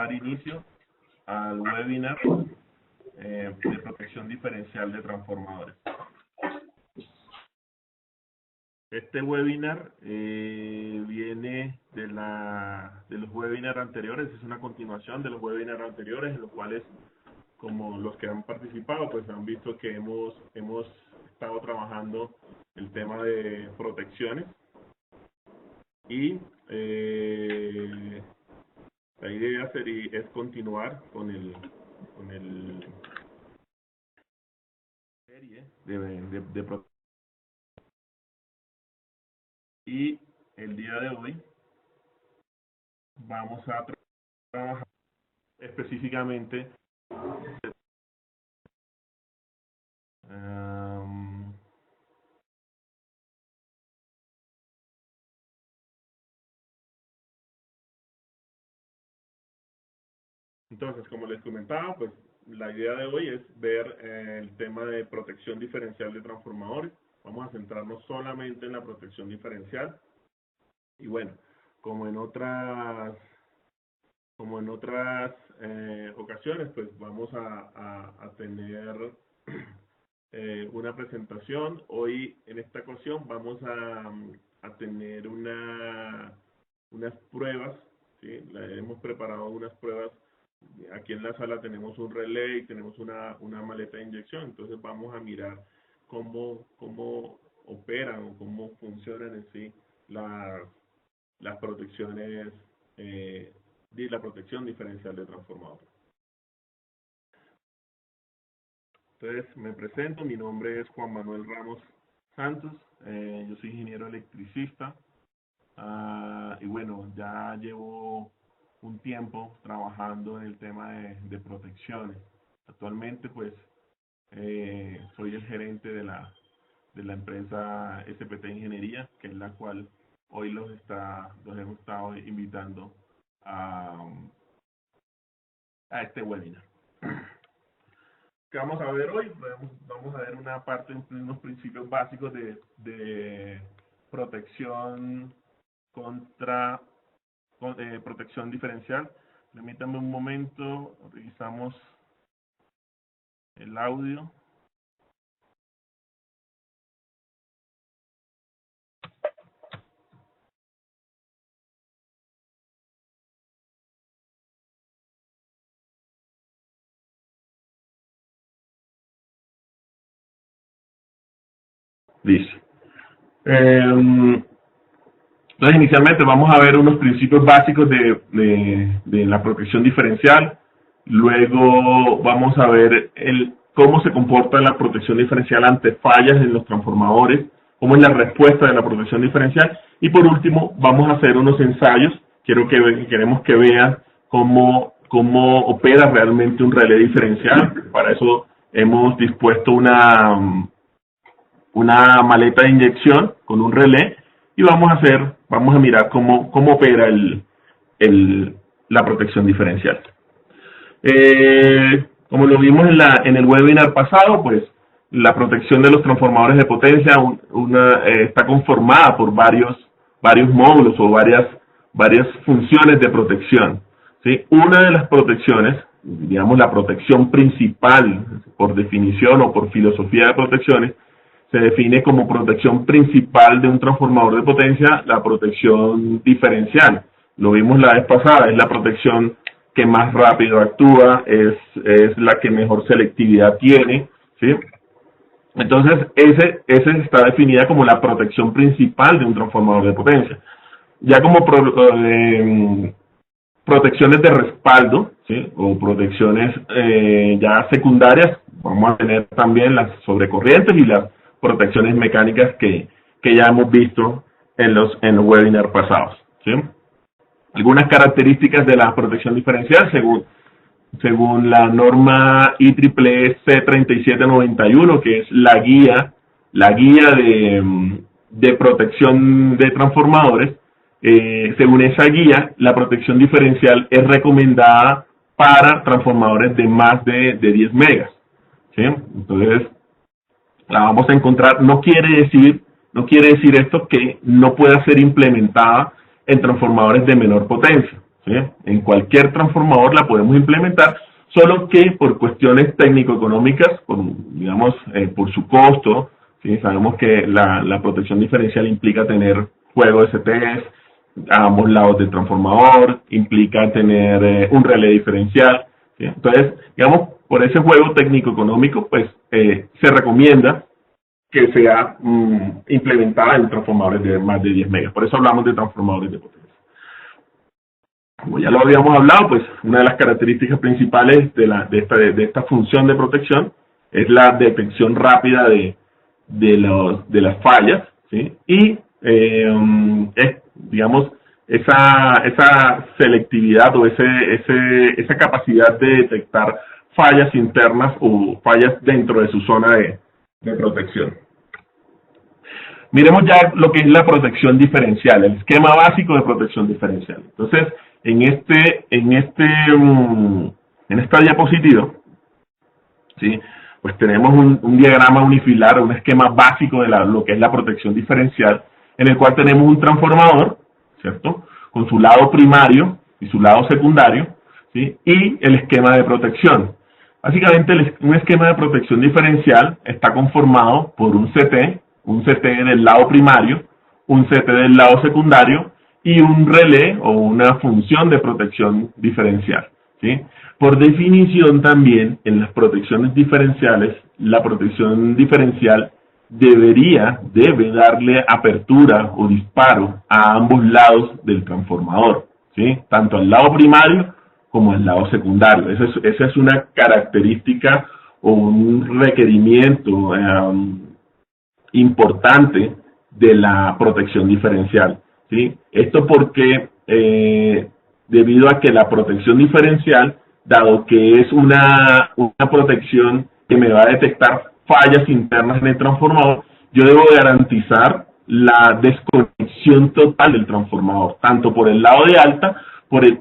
dar inicio al webinar de protección diferencial de transformadores. Este webinar viene de los webinars anteriores, es una continuación de los webinars anteriores, en los cuales, como los que han participado, pues han visto que hemos estado trabajando el tema de protecciones y la idea es continuar con el serie de protecciones. Y el día de hoy vamos a trabajar específicamente entonces, como les comentaba, pues la idea de hoy es ver el tema de protección diferencial de transformadores. Vamos a centrarnos solamente en la protección diferencial. Y bueno, como en otras ocasiones, pues vamos a tener una presentación. Hoy, en esta ocasión, vamos a tener unas pruebas, ¿sí? Hemos preparado unas pruebas. Aquí en la sala tenemos un relay, tenemos una maleta de inyección, entonces vamos a mirar cómo operan o cómo funcionan en sí las protecciones de la protección diferencial de transformadores. Entonces me presento, mi nombre es Juan Manuel Ramos Santos, yo soy ingeniero electricista y bueno, ya llevo un tiempo trabajando en el tema de protecciones. Actualmente pues soy el gerente de la empresa SPT Ingeniería, que es la cual hoy los hemos estado invitando a este webinar. ¿Qué vamos a ver hoy? Vamos a ver una parte, unos principios básicos de protección contra protección diferencial. Permítanme un momento, revisamos el audio. Listo. Entonces, inicialmente vamos a ver unos principios básicos de la protección diferencial. Luego vamos a ver cómo se comporta la protección diferencial ante fallas en los transformadores, cómo es la respuesta de la protección diferencial. Y por último, vamos a hacer unos ensayos. Queremos que vean cómo opera realmente un relé diferencial. Para eso hemos dispuesto una maleta de inyección con un relé y vamos a mirar cómo opera la protección diferencial. Como lo vimos en el webinar pasado, pues la protección de los transformadores de potencia está conformada por varios módulos o varias funciones de protección, ¿sí? Una de las protecciones, digamos la protección principal por definición o por filosofía de protecciones, se define como protección principal de un transformador de potencia la protección diferencial. Lo vimos la vez pasada, es la protección que más rápido actúa, es la que mejor selectividad tiene, ¿sí? Entonces, ese está definida como la protección principal de un transformador de potencia. Ya como protecciones de respaldo, ¿sí? O protecciones ya secundarias, vamos a tener también las sobrecorrientes y las protecciones mecánicas que ya hemos visto en los webinars pasados, ¿sí? Algunas características de la protección diferencial según la norma IEEE C3791, que es la guía de protección de transformadores. Según esa guía, la protección diferencial es recomendada para transformadores de más de 10 megas, ¿sí? Entonces, la vamos a encontrar. No quiere decir esto que no pueda ser implementada en transformadores de menor potencia, ¿sí? En cualquier transformador la podemos implementar, solo que por cuestiones técnico-económicas, digamos, por su costo, ¿sí? Sabemos que la protección diferencial implica tener juego de CTs a ambos lados del transformador, implica tener un relé diferencial, ¿sí? Entonces, digamos, por ese juego técnico-económico, pues se recomienda que sea implementada en transformadores de más de 10 megas. Por eso hablamos de transformadores de potencia. Como ya lo habíamos hablado, pues una de las características principales de esta función de protección es la detección rápida de las fallas, ¿sí? Y digamos, esa selectividad o esa capacidad de detectar fallas internas o fallas dentro de su zona de protección. Miremos ya lo que es la protección diferencial, el esquema básico de protección diferencial. Entonces, en esta diapositiva, ¿sí? Pues tenemos un diagrama unifilar, un esquema básico de lo que es la protección diferencial, en el cual tenemos un transformador, ¿cierto? Con su lado primario y su lado secundario, ¿sí? Y el esquema de protección. Básicamente, un esquema de protección diferencial está conformado por un CT del lado primario, un CT del lado secundario y un relé o una función de protección diferencial, ¿sí? Por definición también, en las protecciones diferenciales, la protección diferencial debe darle apertura o disparo a ambos lados del transformador, ¿sí? Tanto al lado primario como al lado secundario. Esa es una característica o un requerimiento importante de la protección diferencial, ¿sí? Esto porque debido a que la protección diferencial, dado que es una protección que me va a detectar fallas internas en el transformador, yo debo garantizar la desconexión total del transformador, tanto por el lado de alta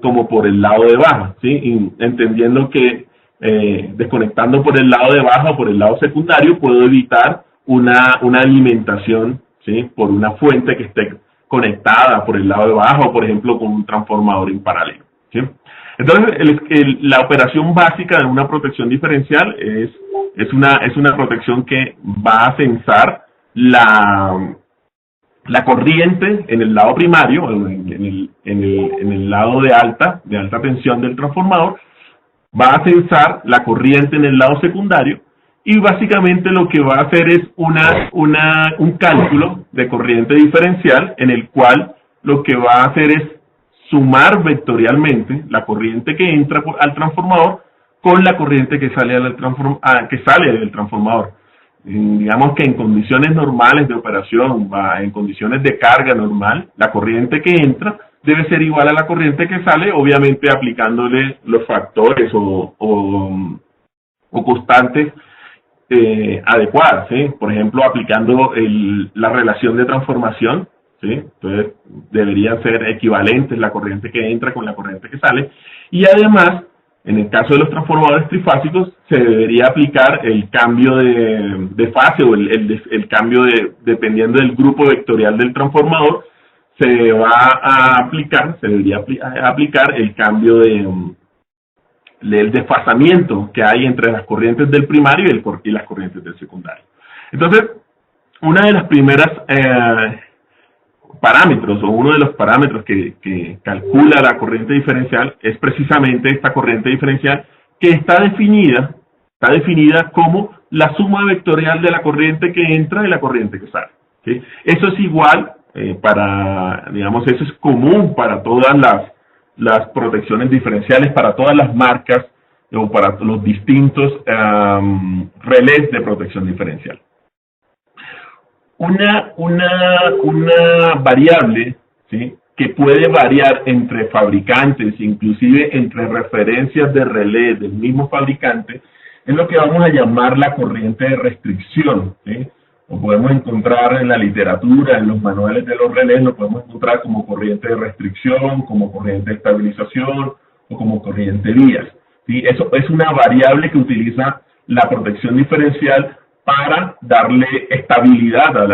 como por el lado de baja, ¿sí? Y entendiendo que desconectando por el lado de baja o por el lado secundario puedo evitar una alimentación, ¿sí? Por una fuente que esté conectada por el lado de baja o, por ejemplo, con un transformador en paralelo, ¿sí? Entonces, la operación básica de una protección diferencial es una protección que va a censar la corriente en el lado primario, en el lado de alta tensión del transformador, va a censar la corriente en el lado secundario y básicamente lo que va a hacer es un cálculo de corriente diferencial en el cual lo que va a hacer es sumar vectorialmente la corriente que entra al transformador con la corriente que sale del transformador. Digamos que en condiciones normales de operación, en condiciones de carga normal, la corriente que entra debe ser igual a la corriente que sale, obviamente aplicándole los factores o constantes adecuadas, ¿sí? Por ejemplo, aplicando la relación de transformación, ¿sí? Entonces, deberían ser equivalentes la corriente que entra con la corriente que sale. Y además, en el caso de los transformadores trifásicos, se debería aplicar el cambio de fase o el cambio dependiendo del grupo vectorial del transformador, se debería aplicar el cambio del desfasamiento que hay entre las corrientes del primario y las corrientes del secundario. Entonces, una de las primeras parámetros o uno de los parámetros que calcula la corriente diferencial es precisamente esta corriente diferencial que está definida como la suma vectorial de la corriente que entra y la corriente que sale, ¿sí? Eso es igual eso es común para todas las protecciones diferenciales, para todas las marcas o para los distintos relés de protección diferencial. Una variable, ¿sí? Que puede variar entre fabricantes, inclusive entre referencias de relé del mismo fabricante, es lo que vamos a llamar la corriente de restricción, ¿sí? Lo podemos encontrar en la literatura, en los manuales de los relés, lo podemos encontrar como corriente de restricción, como corriente de estabilización o como corriente vías, ¿sí? Eso es una variable que utiliza la protección diferencial para darle estabilidad a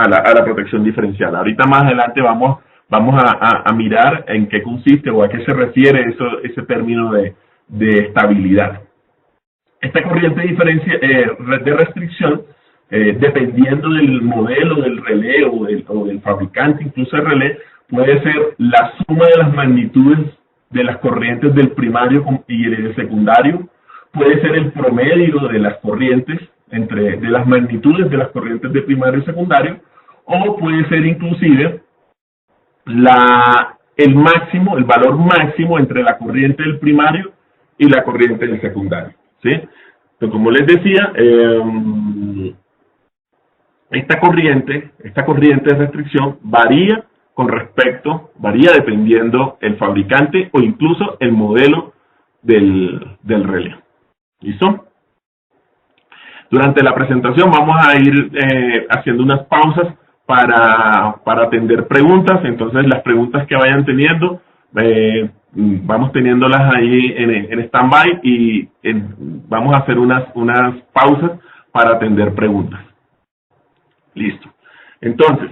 la protección diferencial. Ahorita más adelante vamos vamos a mirar en qué consiste o a qué se refiere ese término de estabilidad. Esta corriente de restricción, dependiendo del modelo del relé o del fabricante, incluso el relé, puede ser la suma de las magnitudes de las corrientes del primario y del secundario, puede ser el promedio de las corrientes de las magnitudes de las corrientes de primario y secundario, o puede ser inclusive el valor máximo entre la corriente del primario y la corriente del secundario, ¿sí? Entonces, como les decía, esta corriente de restricción varía dependiendo el fabricante o incluso el modelo del relé. ¿Listo? Durante la presentación vamos a ir haciendo unas pausas para atender preguntas. Entonces, las preguntas que vayan teniendo, vamos teniéndolas ahí en stand-by y vamos a hacer unas pausas para atender preguntas. Listo. Entonces,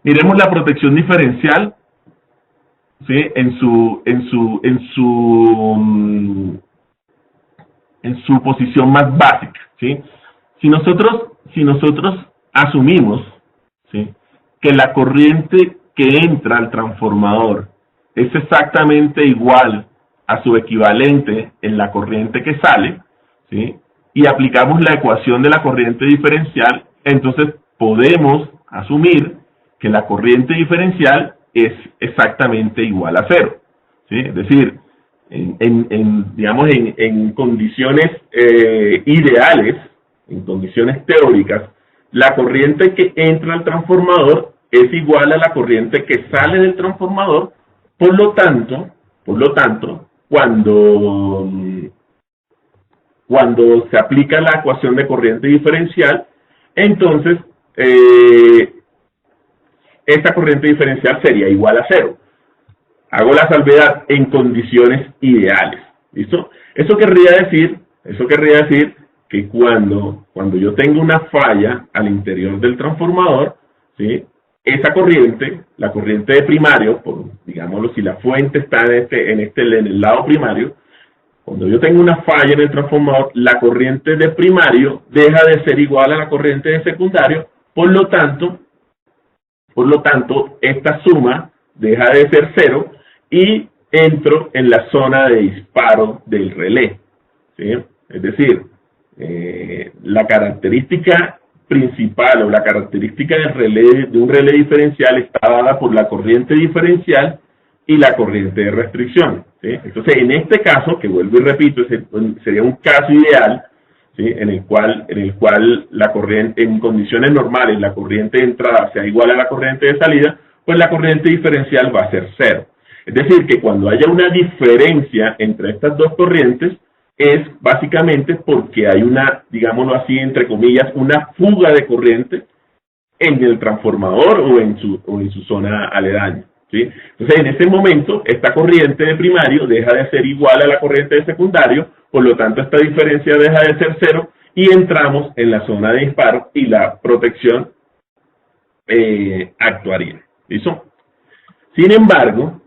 miremos la protección diferencial, ¿sí? en su posición más básica, ¿sí? Si nosotros asumimos, ¿sí?, que la corriente que entra al transformador es exactamente igual a su equivalente en la corriente que sale, ¿sí?, y aplicamos la ecuación de la corriente diferencial, entonces podemos asumir que la corriente diferencial es exactamente igual a cero, ¿sí? Es decir, en condiciones ideales, en condiciones teóricas, la corriente que entra al transformador es igual a la corriente que sale del transformador. Por lo tanto, cuando se aplica la ecuación de corriente diferencial, entonces esta corriente diferencial sería igual a cero. Hago la salvedad en condiciones ideales. ¿Listo? Eso querría decir que cuando yo tengo una falla al interior del transformador, ¿sí?, esa corriente, la corriente de primario, digámoslo, si la fuente está en el lado primario, cuando yo tengo una falla en el transformador, la corriente de primario deja de ser igual a la corriente de secundario, por lo tanto, esta suma deja de ser cero y entro en la zona de disparo del relé, ¿sí? Es decir, la característica principal o la característica de un relé diferencial está dada por la corriente diferencial y la corriente de restricción, ¿sí? Entonces, en este caso, que vuelvo y repito, sería un caso ideal, ¿sí?, en el cual la corriente, en condiciones normales, la corriente de entrada sea igual a la corriente de salida, pues la corriente diferencial va a ser cero. Es decir, que cuando haya una diferencia entre estas dos corrientes, es básicamente porque hay una, digámoslo así, entre comillas, una fuga de corriente en el transformador o en su zona aledaña, ¿sí? Entonces, en ese momento, esta corriente de primario deja de ser igual a la corriente de secundario, por lo tanto, esta diferencia deja de ser cero y entramos en la zona de disparo y la protección actuaría. ¿Listo? Sin embargo,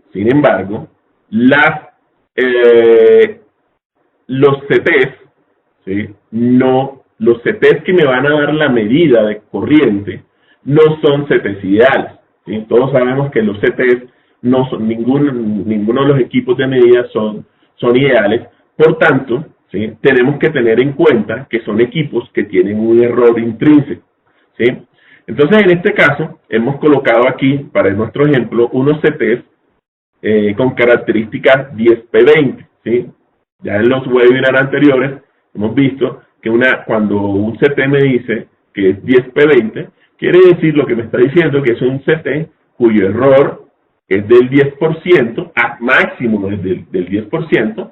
los CTs, ¿sí?, los CTs que me van a dar la medida de corriente no son CTs ideales, ¿sí? Todos sabemos que los CTs no son, ninguno de los equipos de medida son ideales. Por tanto, ¿sí?, tenemos que tener en cuenta que son equipos que tienen un error intrínseco, ¿sí? Entonces, en este caso, hemos colocado aquí, para nuestro ejemplo, unos CTs con características 10P20, ¿sí? Ya en los webinars anteriores hemos visto que cuando un CT me dice que es 10P20, quiere decir, lo que me está diciendo, que es un CT cuyo error es del 10%, a máximo es del 10%,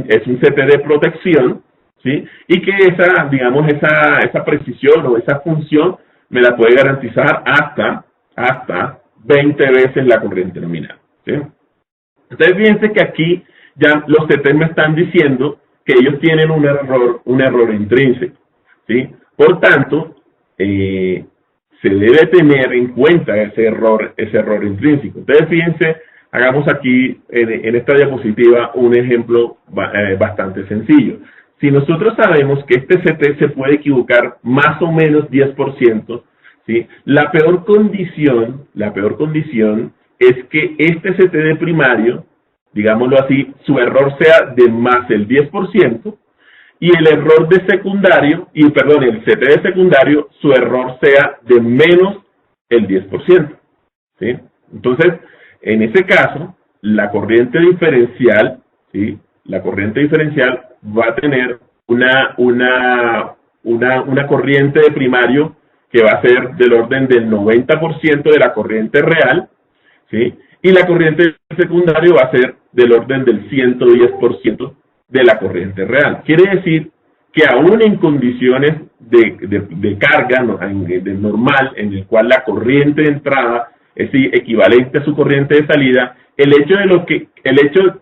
es un CT de protección, ¿sí? Y que esa precisión o esa función me la puede garantizar hasta 20 veces la corriente nominal, ¿sí? Entonces, fíjense que aquí ya los CT me están diciendo que ellos tienen un error intrínseco, ¿sí? Por tanto, se debe tener en cuenta ese error intrínseco. Entonces, fíjense, hagamos aquí en esta diapositiva un ejemplo bastante sencillo. Si nosotros sabemos que este CT se puede equivocar más o menos 10%, ¿sí? La peor condición es que este CT de primario, digámoslo así, su error sea de más el 10%, y el error de secundario, el CT de secundario, su error sea de menos el 10%, ¿sí? Entonces, en ese caso, la corriente diferencial, ¿sí? La corriente diferencial va a tener una corriente de primario que va a ser del orden del 90% de la corriente real, ¿sí? Y la corriente de secundario va a ser del orden del 110% de la corriente real. Quiere decir que aún en condiciones de carga normal, en el cual la corriente de entrada es equivalente a su corriente de salida, el hecho de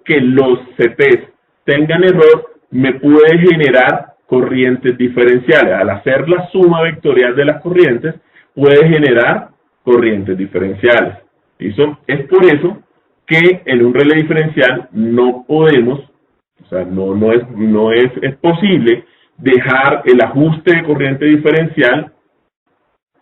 que los CTs tengan error me puede generar corrientes diferenciales. Al hacer la suma vectorial de las corrientes, puede generar corrientes diferenciales. ¿Listo? Es por eso que en un relé diferencial no podemos, o sea, no es posible dejar el ajuste de corriente diferencial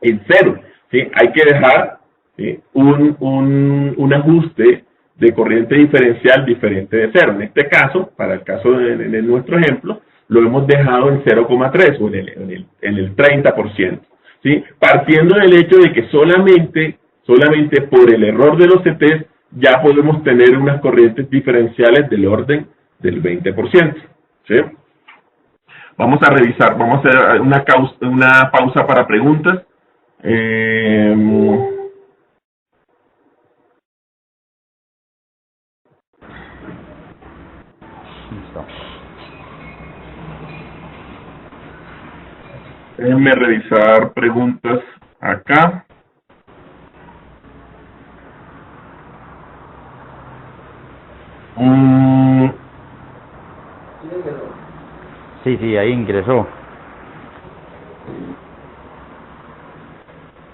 en cero, ¿sí? Hay que dejar, ¿sí?, un ajuste de corriente diferencial diferente de cero. En este caso, para el caso de nuestro ejemplo, lo hemos dejado en 0,3 o en el 30%, ¿sí? Partiendo del hecho de que solamente por el error de los CTs ya podemos tener unas corrientes diferenciales del orden del 20%, ¿sí? Vamos a revisar, vamos a hacer una pausa para preguntas. Déjenme revisar preguntas acá. Sí, ahí ingresó.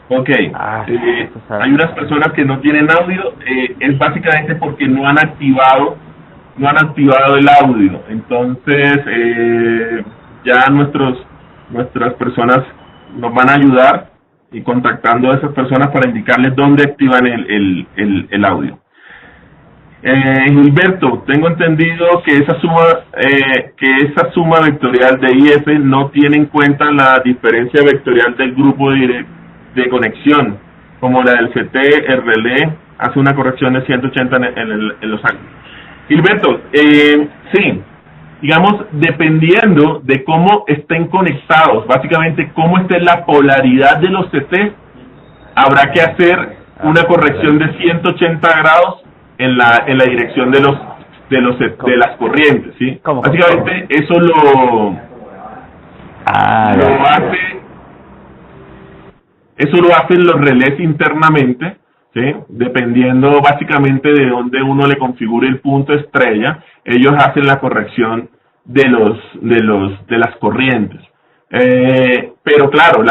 Ok, hay unas personas que no tienen audio, es básicamente porque no han activado el audio. Entonces, ya nuestras personas nos van a ayudar y contactando a esas personas para indicarles dónde activan el audio. Gilberto, tengo entendido que esa suma vectorial de IF no tiene en cuenta la diferencia vectorial del grupo de conexión, como la del CT, el relé hace una corrección de 180 en los ángulos. Gilberto, sí, digamos, dependiendo de cómo estén conectados, básicamente cómo esté la polaridad de los CT, habrá que hacer una corrección de 180 grados en la dirección de las corrientes, ¿sí? Básicamente eso lo hacen los relés internamente, ¿sí? Dependiendo básicamente de dónde uno le configure el punto estrella, ellos hacen la corrección de las corrientes. Pero claro,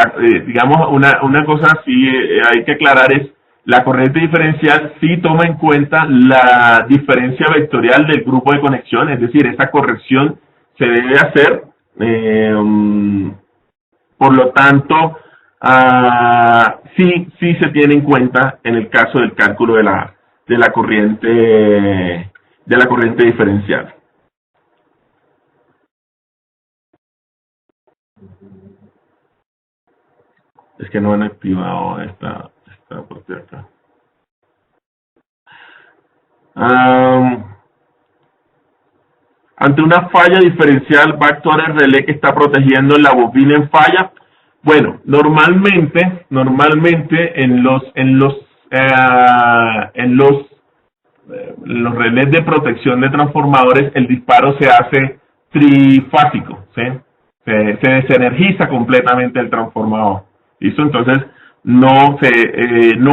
digamos, una cosa sí hay que aclarar es la corriente diferencial sí toma en cuenta la diferencia vectorial del grupo de conexión, es decir, esa corrección se debe hacer, por lo tanto, sí se tiene en cuenta en el caso del cálculo de la corriente diferencial. Es que no han activado esta parte de acá. Ante una falla diferencial, ¿va a actuar el relé que está protegiendo la bobina en falla? Bueno, normalmente en los relés de protección de transformadores el disparo se hace trifásico, ¿sí? Se desenergiza completamente el transformador. ¿Listo? Entonces, no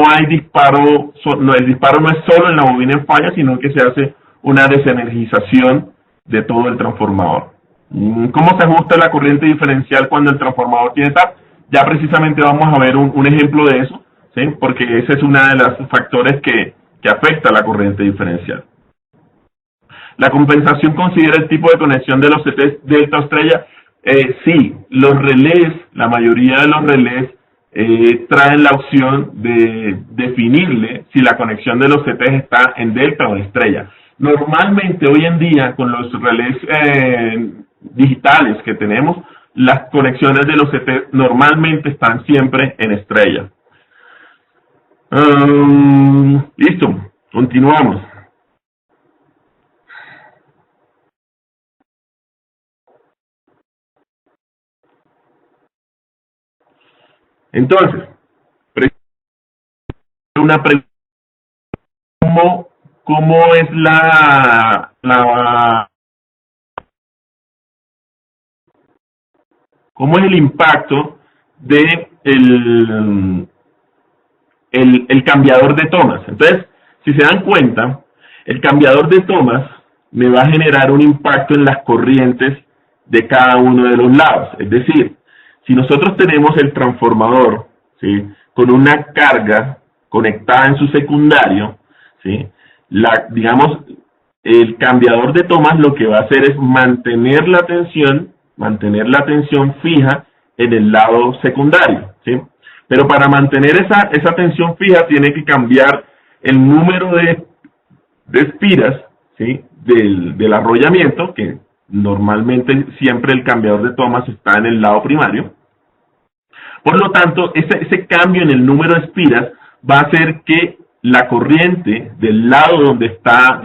hay disparo, el disparo no es solo en la bobina en falla, sino que se hace una desenergización de todo el transformador. ¿Cómo se ajusta la corriente diferencial cuando el transformador tiene TAP? Ya precisamente vamos a ver un ejemplo de eso, ¿sí? Porque ese es uno de los factores que afecta a la corriente diferencial. La compensación considera el tipo de conexión de los CTs delta o estrella. Sí, los relés, la mayoría de los relés traen la opción de definirle si la conexión de los CTs está en delta o en estrella. Normalmente hoy en día con los relés digitales que tenemos, las conexiones de los CTs normalmente están siempre en estrella. Listo, continuamos. Entonces, una pregunta, ¿cómo es cómo es el impacto de el cambiador de tomas? Entonces, si se dan cuenta, el cambiador de tomas me va a generar un impacto en las corrientes de cada uno de los lados. Es decir, si nosotros tenemos el transformador, ¿sí?, con una carga conectada en su secundario, ¿sí?, digamos, el cambiador de tomas lo que va a hacer es mantener la tensión fija en el lado secundario, ¿sí? Pero para mantener esa tensión fija tiene que cambiar el número de espiras, ¿sí?, del arrollamiento, que normalmente siempre el cambiador de tomas está en el lado primario. Por lo tanto, ese cambio en el número de espiras va a hacer que la corriente del lado donde está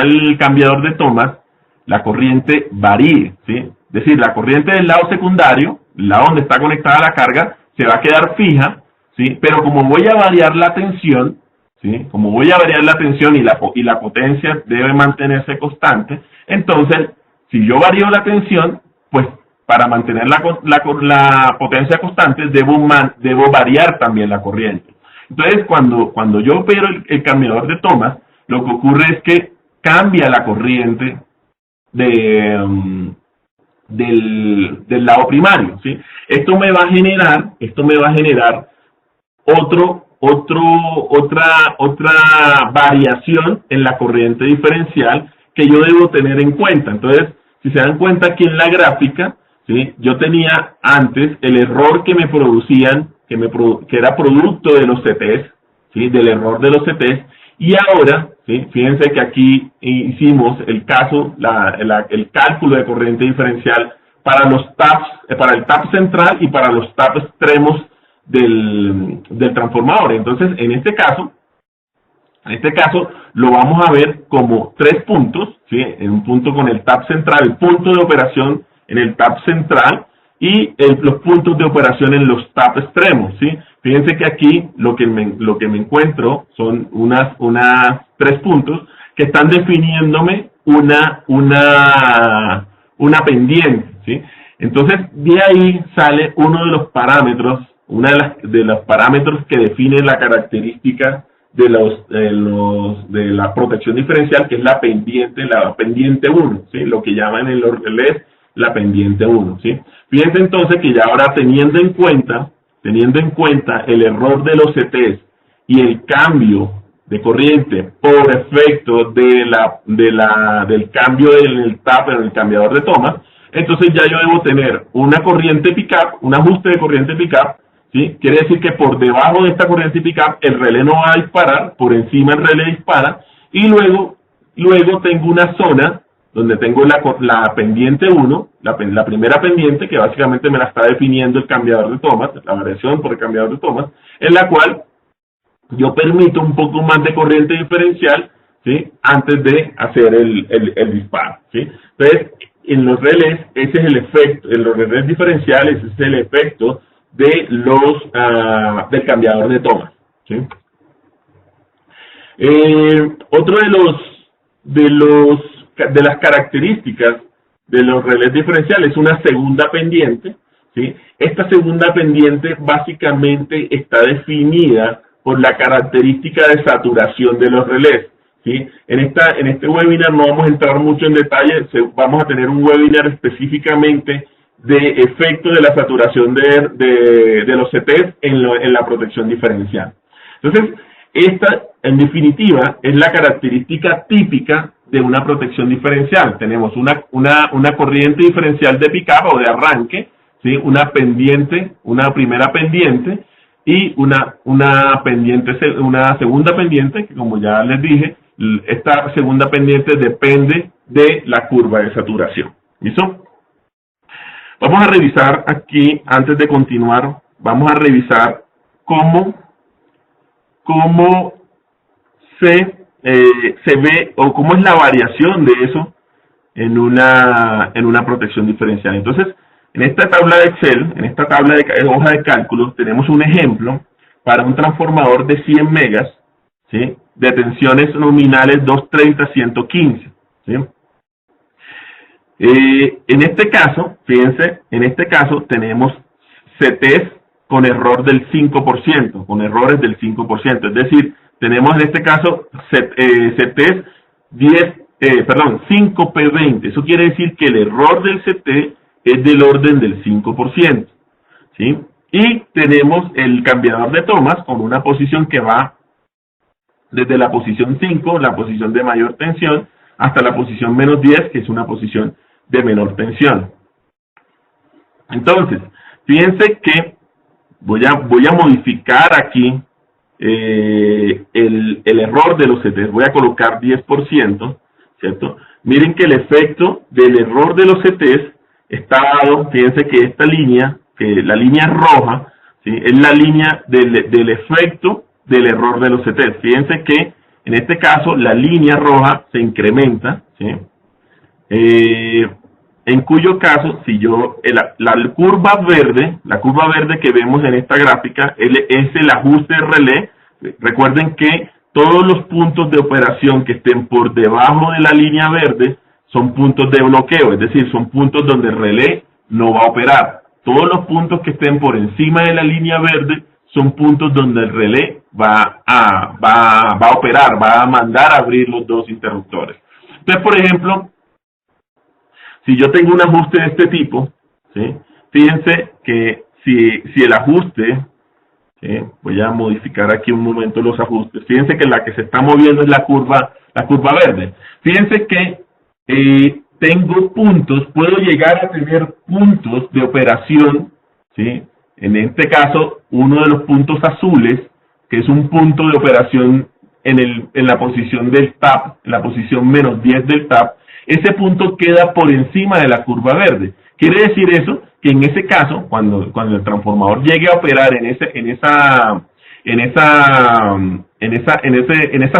el cambiador de tomas, la corriente varíe, ¿sí? Es decir, la corriente del lado secundario, el lado donde está conectada la carga, se va a quedar fija, ¿sí? Pero como voy a variar la tensión, ¿sí?, como voy a variar la tensión y la potencia debe mantenerse constante, entonces, si yo varío la tensión, pues para mantener la potencia constante debo variar también la corriente. Entonces, cuando yo opero el cambiador de tomas, lo que ocurre es que cambia la corriente del lado primario, ¿sí? Esto me va a generar otra variación en la corriente diferencial que yo debo tener en cuenta. Entonces, si se dan cuenta aquí en la gráfica, ¿sí?, yo tenía antes el error que me producían, que era producto de los CTs, ¿sí?, del error de los CTs, y ahora, ¿sí?, fíjense que aquí hicimos el cálculo de corriente diferencial para los taps, para el tap central y para los taps extremos del transformador. Entonces, en este caso lo vamos a ver como 3 puntos, ¿sí?, en un punto con el tap central, el punto de operación en el tap central y los puntos de operación en los tap extremos, ¿sí? Fíjense que aquí lo que me encuentro son unas 3 puntos que están definiéndome una pendiente, ¿sí? Entonces, de ahí sale uno de los parámetros, de los parámetros que definen la característica de la protección diferencial, que es la pendiente 1, ¿sí?, lo que llaman en los relés la pendiente 1, ¿sí? Fíjense entonces que ya ahora teniendo en cuenta el error de los CTs y el cambio de corriente por efecto del cambio en el tap, en el cambiador de tomas, entonces ya yo debo tener una corriente pick-up, un ajuste de corriente pick-up, ¿sí? Quiere decir que por debajo de esta corriente pick-up el relé no va a disparar, por encima el relé dispara, y luego tengo una zona donde tengo la pendiente 1, la primera pendiente, que básicamente me la está definiendo el cambiador de tomas, la variación por el cambiador de tomas, en la cual yo permito un poco más de corriente diferencial, ¿sí?, antes de hacer el disparo, ¿sí? Entonces, en los relés, ese es el efecto, en los relés diferenciales, ese es el efecto de del cambiador de tomas, ¿sí? Otro de las características de los relés diferenciales es una segunda pendiente, ¿sí? Esta segunda pendiente básicamente está definida por la característica de saturación de los relés, ¿sí? En este webinar no vamos a entrar mucho en detalle, vamos a tener un webinar específicamente de efecto de la saturación de los CTs en la protección diferencial. Entonces, esta, en definitiva, es la característica típica de una protección diferencial. Tenemos una corriente diferencial de pickup o de arranque, ¿sí? Una pendiente, una primera pendiente y una segunda pendiente, que como ya les dije, esta segunda pendiente depende de la curva de saturación. ¿Listo? Vamos a revisar aquí, antes de continuar, vamos a revisar cómo se ve o cómo es la variación de eso en una protección diferencial. Entonces, en esta tabla de Excel, en esta tabla de hoja de cálculos, tenemos un ejemplo para un transformador de 100 megas, ¿sí? De tensiones nominales 230-115. ¿Sí? En este caso, fíjense, en este caso tenemos CTs con error del 5%, con errores del 5%, es decir, tenemos en este caso CTs 5P20, eso quiere decir que el error del CT es del orden del 5%, ¿sí? Y tenemos el cambiador de tomas con una posición que va desde la posición 5, la posición de mayor tensión, hasta la posición menos 10, que es una posición de menor tensión. Entonces, fíjense que voy a modificar aquí el error de los CTs. Voy a colocar 10%, ¿cierto? Miren que el efecto del error de los CTs está dado, fíjense que esta línea, que la línea roja, ¿sí? Es la línea del efecto del error de los CTs. Fíjense que en este caso la línea roja se incrementa, ¿sí? En cuyo caso, si yo, la curva verde que vemos en esta gráfica es el ajuste de relé. Recuerden que todos los puntos de operación que estén por debajo de la línea verde son puntos de bloqueo, es decir, son puntos donde el relé no va a operar. Todos los puntos que estén por encima de la línea verde son puntos donde el relé va a operar, va a mandar a abrir los dos interruptores. Entonces, por ejemplo, si yo tengo un ajuste de este tipo, ¿sí? Fíjense que si el ajuste, ¿sí? Voy a modificar aquí un momento los ajustes. Fíjense que la que se está moviendo es la curva verde. Fíjense que tengo puntos, puedo llegar a tener puntos de operación, ¿sí? En este caso, uno de los puntos azules, que es un punto de operación en la posición del TAP, en la posición menos 10 del TAP, ese punto queda por encima de la curva verde. Quiere decir eso que en ese caso, cuando el transformador llegue a operar en esa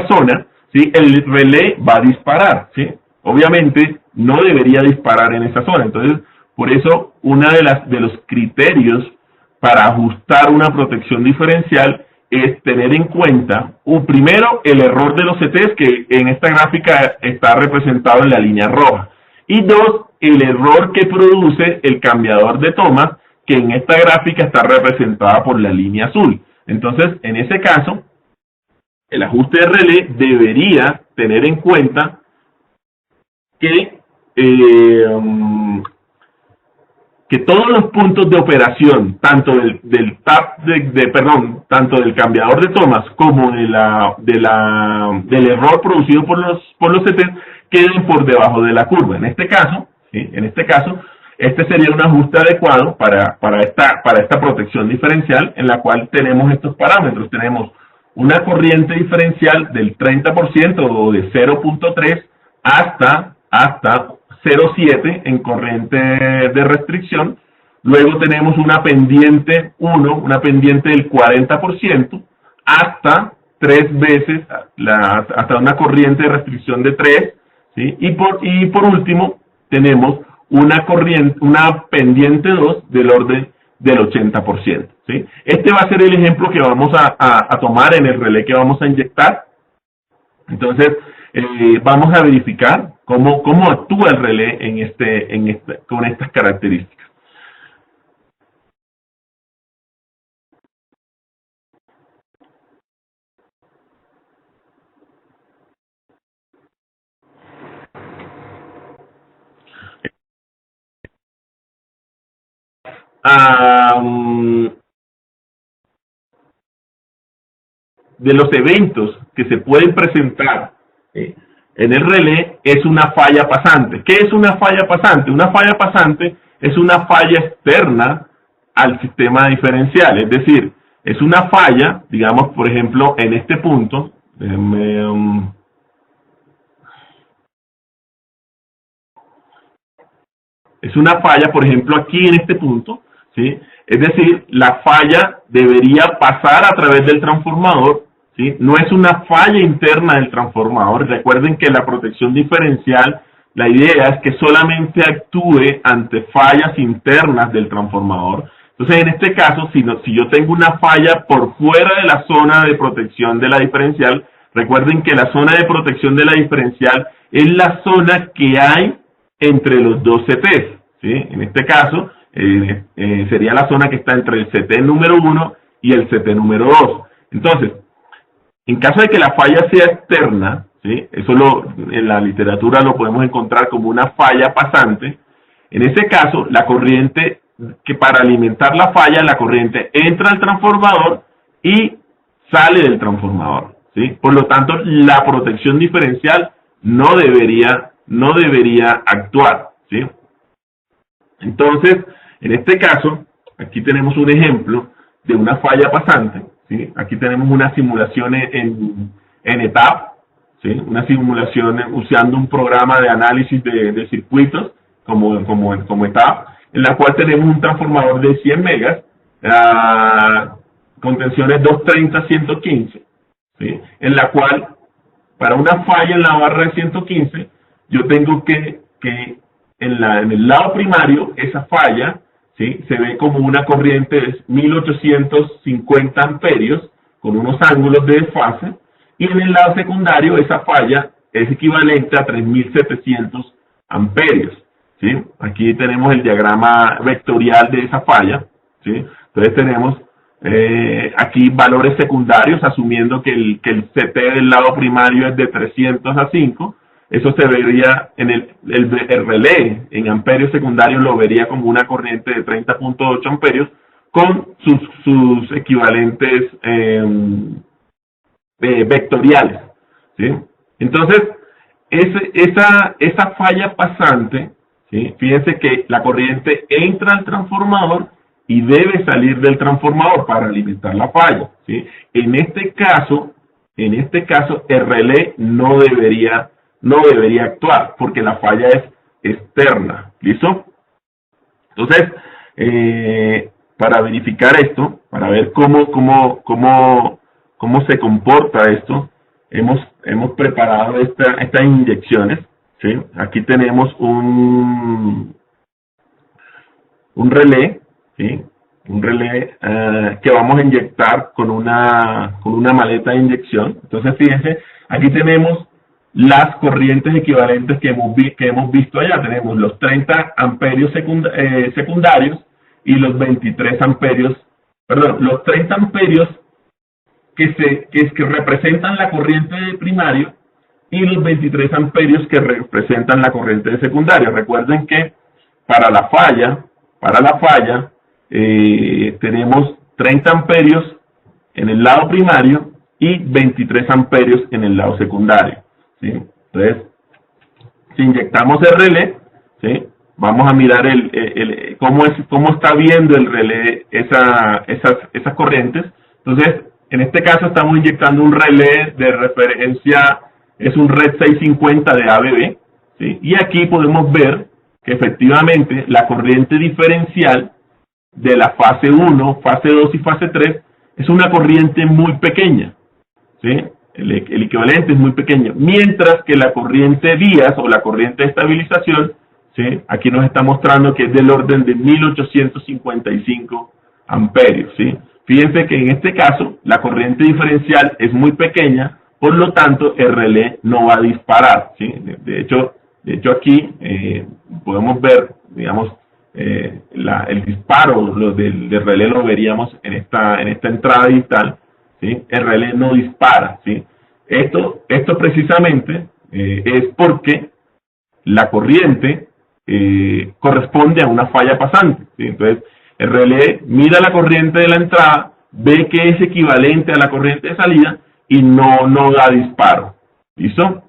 zona, ¿sí? El relé va a disparar, ¿sí? Obviamente no debería disparar en esa zona. Entonces, por eso, uno de los criterios para ajustar una protección diferencial es tener en cuenta, primero, el error de los CTs, que en esta gráfica está representado en la línea roja, y dos, el error que produce el cambiador de tomas, que en esta gráfica está representada por la línea azul. Entonces, en ese caso, el ajuste de relé debería tener en cuenta que todos los puntos de operación, tanto del TAP, tanto del cambiador de tomas como del error producido por los CT, queden por debajo de la curva. En este caso, ¿sí? Este sería un ajuste adecuado para esta protección diferencial, en la cual tenemos estos parámetros. Tenemos una corriente diferencial del 30% o de 0.3 hasta 0.7 en corriente de restricción. Luego tenemos una pendiente 1, una pendiente del 40%, hasta 3 veces, hasta una corriente de restricción de 3, ¿sí? Y por último, tenemos una pendiente 2 del orden del 80%, ¿sí? Este va a ser el ejemplo que vamos a tomar en el relé que vamos a inyectar. Entonces, vamos a verificar cómo actúa el relé con estas características. de los eventos que se pueden presentar en el relé es una falla pasante. ¿Qué es una falla pasante? Una falla pasante es una falla externa al sistema diferencial, es decir, es una falla, digamos, por ejemplo, en este punto, es una falla, por ejemplo, aquí en este punto, ¿sí? Es decir, la falla debería pasar a través del transformador, ¿sí? No es una falla interna del transformador. Recuerden que la protección diferencial, la idea es que solamente actúe ante fallas internas del transformador. Entonces, en este caso, si yo tengo una falla por fuera de la zona de protección de la diferencial, recuerden que la zona de protección de la diferencial es la zona que hay entre los dos CTs, ¿sí? En este caso, sería la zona que está entre el CT número 1 y el CT número 2. Entonces, en caso de que la falla sea externa, ¿sí? Eso en la literatura lo podemos encontrar como una falla pasante. En ese caso, la corriente, que para alimentar la falla, la corriente entra al transformador y sale del transformador, ¿sí? Por lo tanto, la protección diferencial no debería actuar, ¿sí? Entonces, en este caso, aquí tenemos un ejemplo de una falla pasante, ¿sí? Aquí tenemos una simulación en ETAP, ¿sí? Una simulación usando un programa de análisis de circuitos como ETAP, en la cual tenemos un transformador de 100 megas con tensiones 230-115, ¿sí? En la cual, para una falla en la barra de 115, yo tengo que en el lado primario, esa falla, ¿sí? Se ve como una corriente de 1850 amperios con unos ángulos de desfase, y en el lado secundario esa falla es equivalente a 3700 amperios, ¿sí? Aquí tenemos el diagrama vectorial de esa falla, ¿sí? Entonces tenemos aquí valores secundarios, asumiendo que el CT del lado primario es de 300 a 5. Eso se vería en el relé en amperios secundarios, lo vería como una corriente de 30.8 amperios con sus equivalentes vectoriales, ¿sí? Entonces, esa falla pasante, ¿sí? Fíjense que la corriente entra al transformador y debe salir del transformador para alimentar la falla, ¿sí? En este caso, el relé no debería actuar porque la falla es externa, ¿listo? Entonces, para verificar esto, para ver cómo se comporta esto, hemos preparado estas inyecciones, ¿sí? Aquí tenemos un relé, ¿sí? Un relé que vamos a inyectar con una maleta de inyección. Entonces, fíjense, aquí tenemos las corrientes equivalentes que hemos visto allá. Tenemos los 30 amperios secundarios y los 23 amperios, perdón, los 30 amperios que representan la corriente de primario y los 23 amperios que representan la corriente de secundario. Recuerden que para la falla tenemos 30 amperios en el lado primario y 23 amperios en el lado secundario, ¿sí? Entonces, si inyectamos el relé, ¿sí? Vamos a mirar cómo está viendo el relé esas corrientes. Entonces, en este caso estamos inyectando un relé de referencia, es un RED 650 de ABB, ¿sí? Y aquí podemos ver que efectivamente la corriente diferencial de la fase 1, fase 2 y fase 3 es una corriente muy pequeña, ¿sí? El equivalente es muy pequeño, mientras que la corriente vías o la corriente de estabilización, ¿sí? Aquí nos está mostrando que es del orden de 1855 amperios, ¿sí? Fíjense que en este caso la corriente diferencial es muy pequeña, por lo tanto el relé no va a disparar, ¿sí? De hecho aquí podemos ver, digamos, el disparo del relé lo veríamos en esta entrada digital, ¿sí? El relé no dispara, ¿sí? Esto precisamente es porque la corriente corresponde a una falla pasante, ¿sí? Entonces, El relé mira la corriente de la entrada, ve que es equivalente a la corriente de salida y no da disparo. ¿Listo?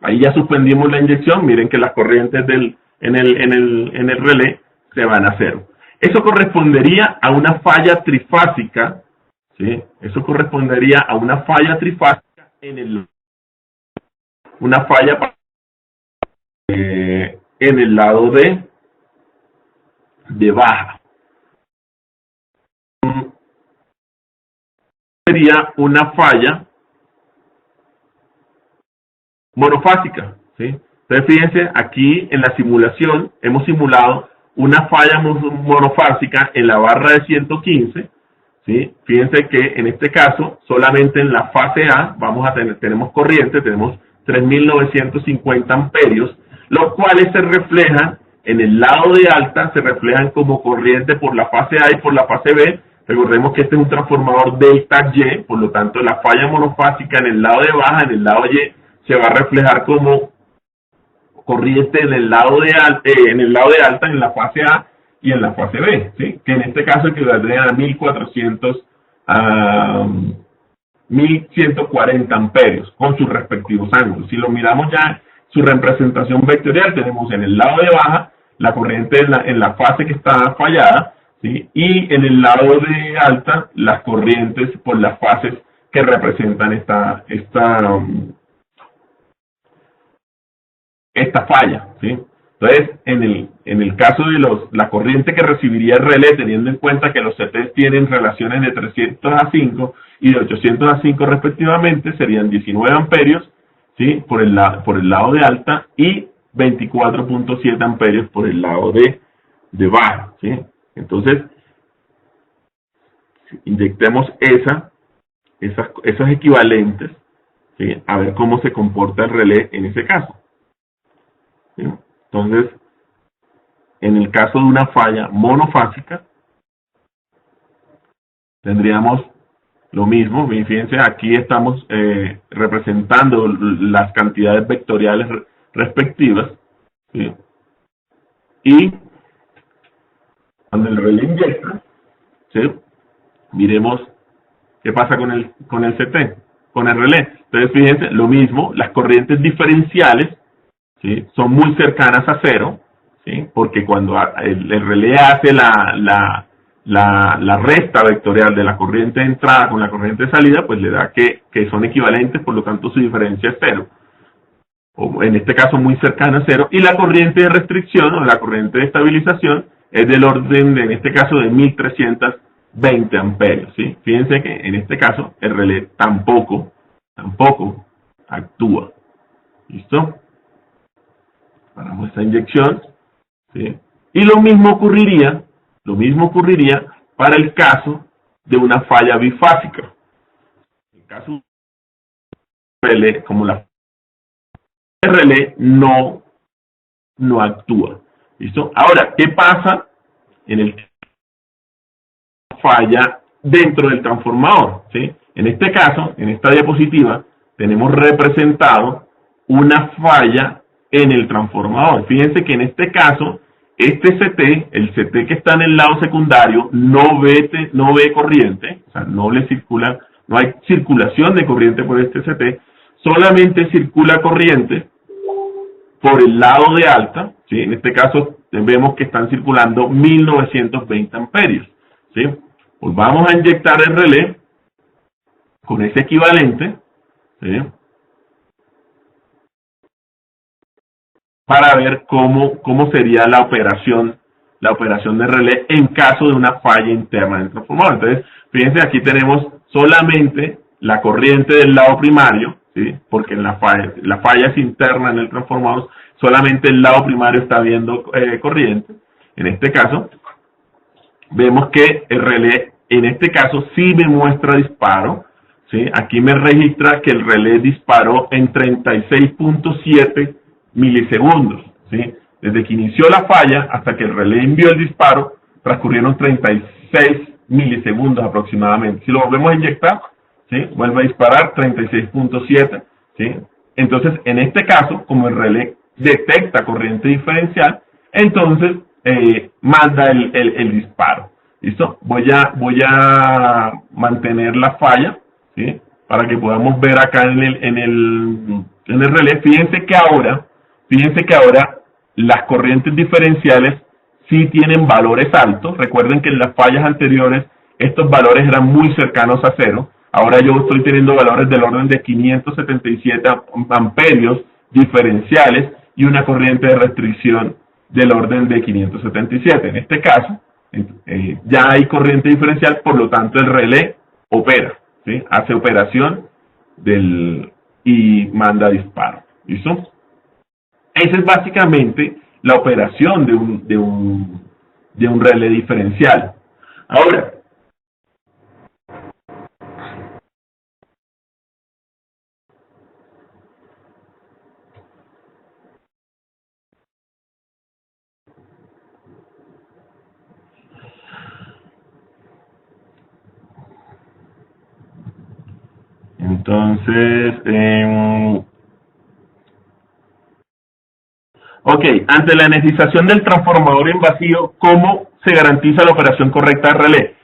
Ahí ya suspendimos la inyección. Miren que las corrientes en el relé se van a cero. Eso correspondería a una falla trifásica, ¿sí? Eso correspondería a una falla trifásica una falla en el lado de baja. Sería una falla monofásica, ¿sí? Entonces fíjense, aquí en la simulación hemos simulado una falla monofásica en la barra de 115, ¿sí? Fíjense que en este caso solamente en la fase A tenemos corriente, tenemos 3.950 amperios, los cuales se reflejan en el lado de alta, se reflejan como corriente por la fase A y por la fase B. Recordemos que este es un transformador delta Y, por lo tanto la falla monofásica en el lado de baja, en el lado Y, se va a reflejar como corriente en el lado de alta, en la fase A y en la fase B, ¿sí? Que en este caso equivaldría a 1.140 amperios con sus respectivos ángulos. Si lo miramos ya, su representación vectorial, tenemos en el lado de baja la corriente en la fase que está fallada, ¿sí? Y en el lado de alta las corrientes por las fases que representan esta falla, ¿sí? Entonces, en el caso de la corriente que recibiría el relé, teniendo en cuenta que los CTs tienen relaciones de 300 a 5 y de 800 a 5 respectivamente, serían 19 amperios, ¿sí? Por el lado de alta y 24.7 amperios por el lado de baja, ¿sí? Entonces, inyectemos esos equivalentes, ¿sí? A ver cómo se comporta el relé en ese caso. ¿Sí? Entonces, en el caso de una falla monofásica, tendríamos lo mismo. Fíjense, aquí estamos representando las cantidades vectoriales respectivas, ¿sí? Y cuando el relé inyecta, ¿sí? Miremos qué pasa con el CT, con el relé. Entonces, fíjense, lo mismo, las corrientes diferenciales, ¿sí? Son muy cercanas a cero, ¿sí? Porque cuando el relé hace la resta vectorial de la corriente de entrada con la corriente de salida, pues le da que son equivalentes, por lo tanto su diferencia es cero, o en este caso muy cercana a cero, y la corriente de restricción o la corriente de estabilización es del orden, en este caso, de 1.320 amperios, ¿sí? Fíjense que en este caso el relé tampoco actúa. ¿Listo? Paramos esta inyección, ¿sí? Y lo mismo ocurriría para el caso de una falla bifásica. En el caso de relé, como el relé no actúa. ¿Listo? Ahora, ¿qué pasa en el falla dentro del transformador? ¿Sí? En este caso, en esta diapositiva, tenemos representado una falla en el transformador. Fíjense que en este caso, el CT que está en el lado secundario, no ve corriente, o sea, no hay circulación de corriente por este CT, solamente circula corriente por el lado de alta, ¿sí? En este caso vemos que están circulando 1.920 amperios, ¿sí? Pues vamos a inyectar el relé con ese equivalente, ¿sí? Para ver cómo sería la operación de relé en caso de una falla interna del transformador. Entonces, fíjense, aquí tenemos solamente la corriente del lado primario, ¿sí? Porque la falla es interna en el transformador, solamente el lado primario está viendo corriente. En este caso, vemos que el relé, en este caso, sí me muestra disparo, ¿sí? Aquí me registra que el relé disparó en 36.7 milisegundos, ¿sí? Desde que inició la falla hasta que el relé envió el disparo, transcurrieron 36 milisegundos aproximadamente. Si lo volvemos a inyectar, ¿sí? Vuelve a disparar 36.7, ¿sí? Entonces, en este caso, como el relé detecta corriente diferencial, entonces manda el disparo. ¿Listo? Voy a mantener la falla, ¿sí? Para que podamos ver acá en el relé. Fíjense que ahora las corrientes diferenciales sí tienen valores altos. Recuerden que en las fallas anteriores estos valores eran muy cercanos a cero. Ahora yo estoy teniendo valores del orden de 577 amperios diferenciales y una corriente de restricción del orden de 577. En este caso, ya hay corriente diferencial, por lo tanto el relé opera, ¿sí? Hace operación y manda disparo. ¿Listo? Esa es básicamente la operación de un relé diferencial. Ahora, entonces, ok, ante la energización del transformador en vacío, ¿cómo se garantiza la operación correcta del relé?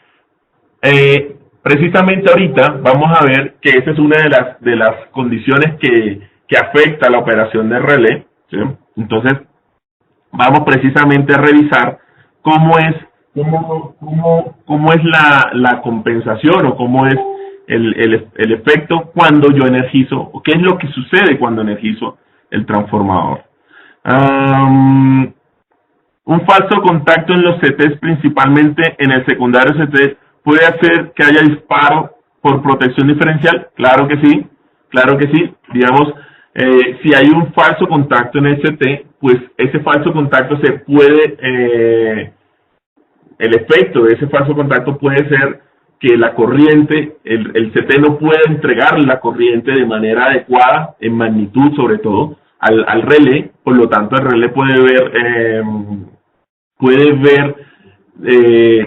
Precisamente ahorita vamos a ver que esa es una de las condiciones que afecta la operación del relé, ¿sí? Entonces, vamos precisamente a revisar cómo es la compensación o cómo es el efecto cuando yo energizo, o qué es lo que sucede cuando energizo el transformador. Un falso contacto en los CTs, principalmente en el secundario CT, puede hacer que haya disparo por protección diferencial. Claro que sí, claro que sí. Digamos, si hay un falso contacto en el CT, pues ese falso contacto se puede, el efecto de ese falso contacto puede ser que la corriente, el CT no puede entregar la corriente de manera adecuada, en magnitud sobre todo, al relé. Por lo tanto el relé puede ver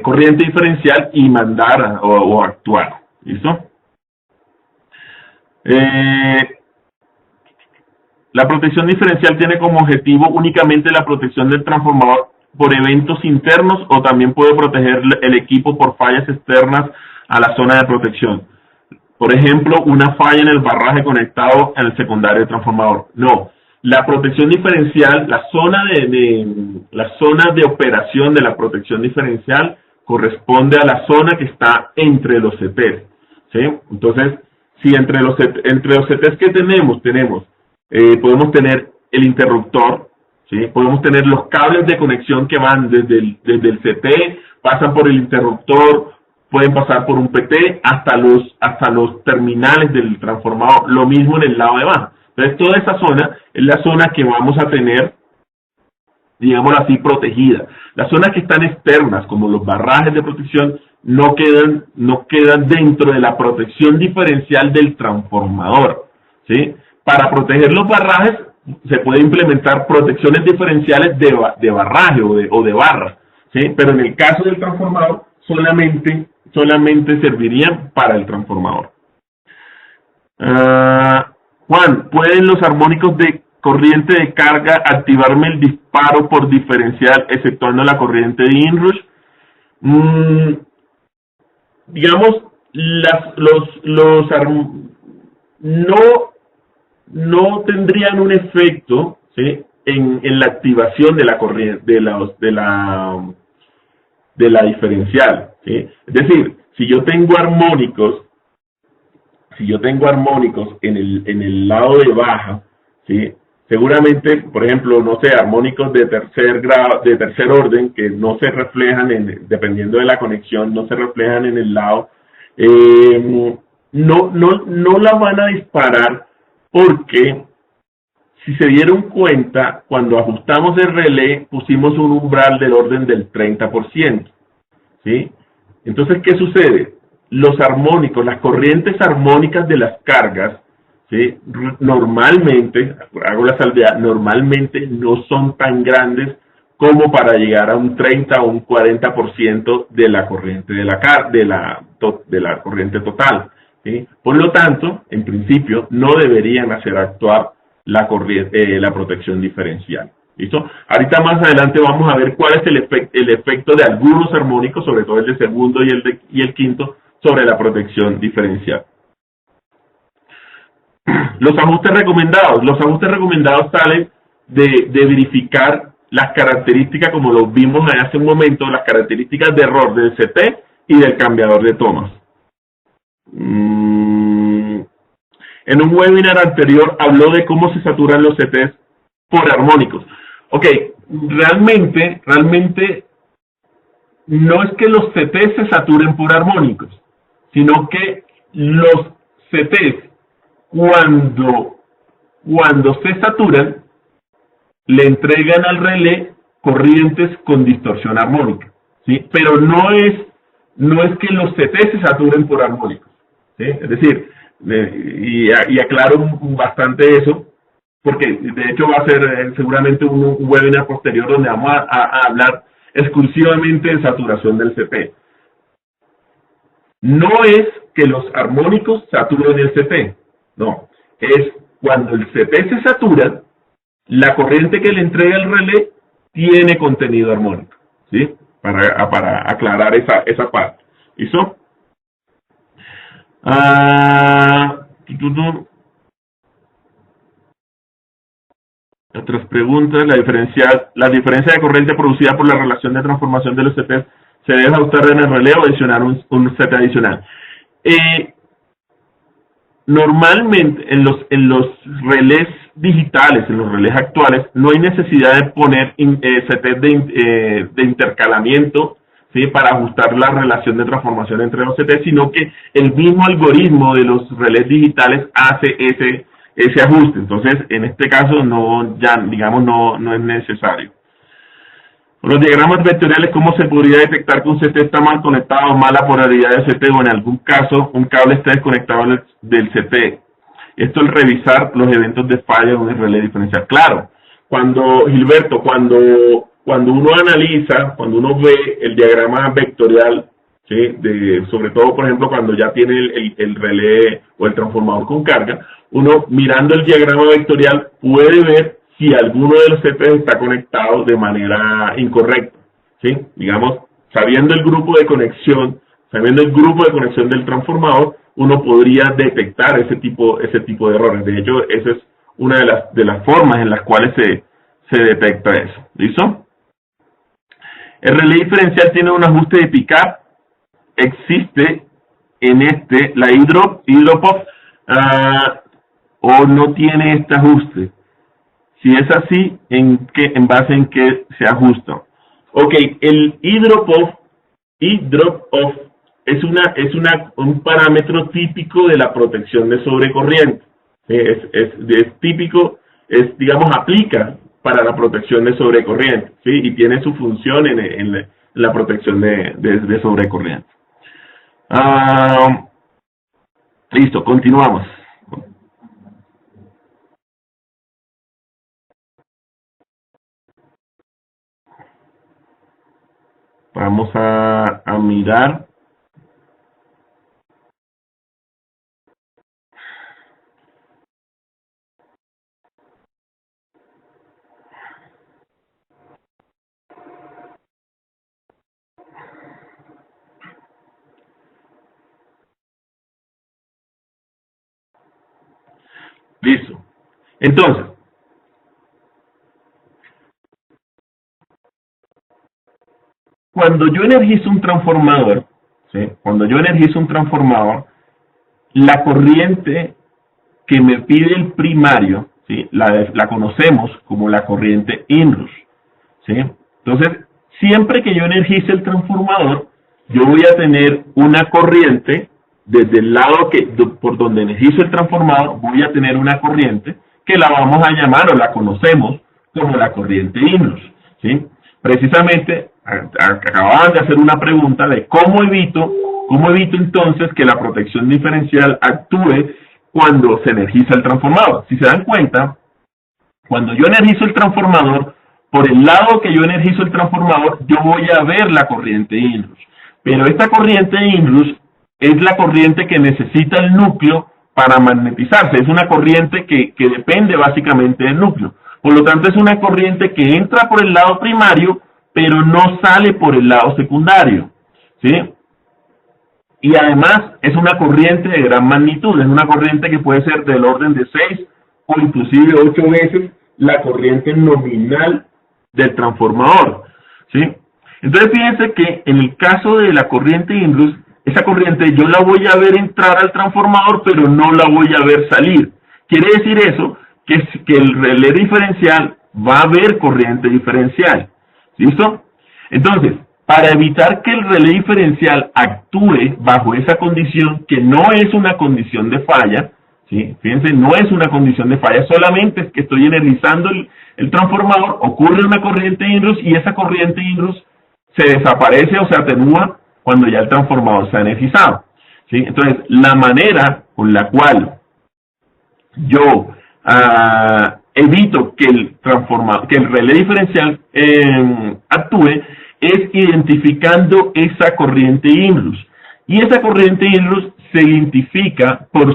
corriente diferencial y mandar o actuar. ¿Listo? La protección diferencial tiene como objetivo únicamente la protección del transformador por eventos internos, o también puede proteger el equipo por fallas externas a la zona de protección. Por ejemplo, una falla en el barraje conectado al secundario del transformador. No, la protección diferencial, la zona de operación de la protección diferencial corresponde a la zona que está entre los CTs, ¿sí? Entonces, si entre los CTs que tenemos, podemos tener el interruptor, ¿sí? Podemos tener los cables de conexión que van desde el CT, pasan por el interruptor, pueden pasar por un PT hasta los terminales del transformador. Lo mismo en el lado de abajo. Entonces, toda esa zona es la zona que vamos a tener, digámoslo así, protegida. Las zonas que están externas, como los barrajes de protección, no quedan dentro de la protección diferencial del transformador, ¿sí? Para proteger los barrajes se puede implementar protecciones diferenciales de barraje o de barra, ¿sí? Pero en el caso del transformador solamente servirían para el transformador. Juan, ¿pueden los armónicos de corriente de carga activarme el disparo por diferencial exceptuando la corriente de inrush? Digamos, no tendrían un efecto, ¿sí? en la activación de la corriente de la diferencial, ¿sí? Es decir, si yo tengo armónicos en el lado de baja, ¿sí? Seguramente, por ejemplo, no sé, armónicos de tercer orden que no se reflejan dependiendo de la conexión, no se reflejan en el lado, no la van a disparar, porque si se dieron cuenta, cuando ajustamos el relé, pusimos un umbral del orden del 30%, ¿sí? Entonces, ¿qué sucede? Los armónicos, las corrientes armónicas de las cargas, ¿sí? Normalmente, hago la salvedad, normalmente no son tan grandes como para llegar a un 30 o un 40% de la corriente de la corriente total, ¿sí? Por lo tanto, en principio, no deberían hacer actuar la protección diferencial. ¿Listo? Ahorita más adelante vamos a ver cuál es el efecto de algunos armónicos, sobre todo el de segundo y el quinto, sobre la protección diferencial. Los ajustes recomendados. Los ajustes recomendados salen de verificar las características, como lo vimos hace un momento, las características de error del CT y del cambiador de tomas. En un webinar anterior habló de cómo se saturan los CTs por armónicos. Ok, realmente no es que los CTs se saturen por armónicos, sino que los CTs cuando se saturan le entregan al relé corrientes con distorsión armónica, ¿sí? Pero no es que los CTs se saturen por armónicos, ¿sí? Es decir, y aclaro bastante eso, porque de hecho va a ser seguramente un webinar posterior donde vamos a hablar exclusivamente de saturación del CT. No es que los armónicos saturen el CT, no, es cuando el CT se satura, la corriente que le entrega el relé tiene contenido armónico, ¿sí? Para aclarar esa parte. ¿Listo? Otras preguntas. La diferencia de corriente producida por la relación de transformación de los CT se debe ajustar en el relé o adicionar un CT adicional. Normalmente en los relés digitales, en los relés actuales, no hay necesidad de poner CT de intercalamiento, ¿sí? Para ajustar la relación de transformación entre los CT, sino que el mismo algoritmo de los relés digitales hace ese ajuste. Entonces, en este caso no es necesario. Los diagramas vectoriales, ¿cómo se podría detectar que un CT está mal conectado, mala polaridad del CT o en algún caso un cable está desconectado del CT? Esto es revisar los eventos de falla de un relé diferencial. Claro, Gilberto, cuando uno analiza, cuando uno ve el diagrama vectorial, ¿sí? Sobre todo, por ejemplo, cuando ya tiene el relé o el transformador con carga, uno mirando el diagrama vectorial puede ver si alguno de los CT está conectado de manera incorrecta, ¿sí? Digamos, sabiendo el grupo de conexión del transformador, uno podría detectar ese tipo de errores. De hecho, esa es una de las formas en las cuales se detecta eso. ¿Listo? El relé diferencial tiene un ajuste de pick-up. Existe en la hidropop, o no tiene este ajuste. Si es así, ¿en base en qué se ajusta? Ok, el drop-off es un parámetro típico de la protección de sobrecorriente. Es típico, digamos, aplica para la protección de sobrecorriente, ¿sí? Y tiene su función en la protección de sobrecorriente. Listo, continuamos. Vamos a mirar. Listo. Entonces, cuando yo energizo un transformador, ¿sí? La corriente que me pide el primario, ¿sí? La conocemos como la corriente inrush, ¿sí? Entonces, siempre que yo energice el transformador, yo voy a tener una corriente desde el lado por donde energizo el transformador, voy a tener una corriente que la vamos a llamar o la conocemos como la corriente inrush, ¿sí? Precisamente acababan de hacer una pregunta de cómo evito entonces que la protección diferencial actúe cuando se energiza el transformador. Si se dan cuenta, cuando yo energizo el transformador, por el lado que yo energizo el transformador, yo voy a ver la corriente inrush. Pero esta corriente inrush es la corriente que necesita el núcleo para magnetizarse. Es una corriente que depende básicamente del núcleo. Por lo tanto, es una corriente que entra por el lado primario, pero no sale por el lado secundario, ¿sí? Y además es una corriente de gran magnitud, es una corriente que puede ser del orden de 6 o inclusive 8 veces la corriente nominal del transformador, ¿sí? Entonces fíjense que en el caso de la corriente inrus, esa corriente yo la voy a ver entrar al transformador, pero no la voy a ver salir. Quiere decir eso que el relé diferencial va a ver corriente diferencial, ¿listo? Entonces, para evitar que el relé diferencial actúe bajo esa condición, que no es una condición de falla, ¿sí? Fíjense, no es una condición de falla, solamente es que estoy energizando el transformador, ocurre una corriente inrus y esa corriente inrus se desaparece o se atenúa cuando ya el transformador está energizado, ¿sí? Entonces, la manera con la cual yo evito que el relé diferencial actúe es identificando esa corriente inrus. Y esa corriente inrus se identifica por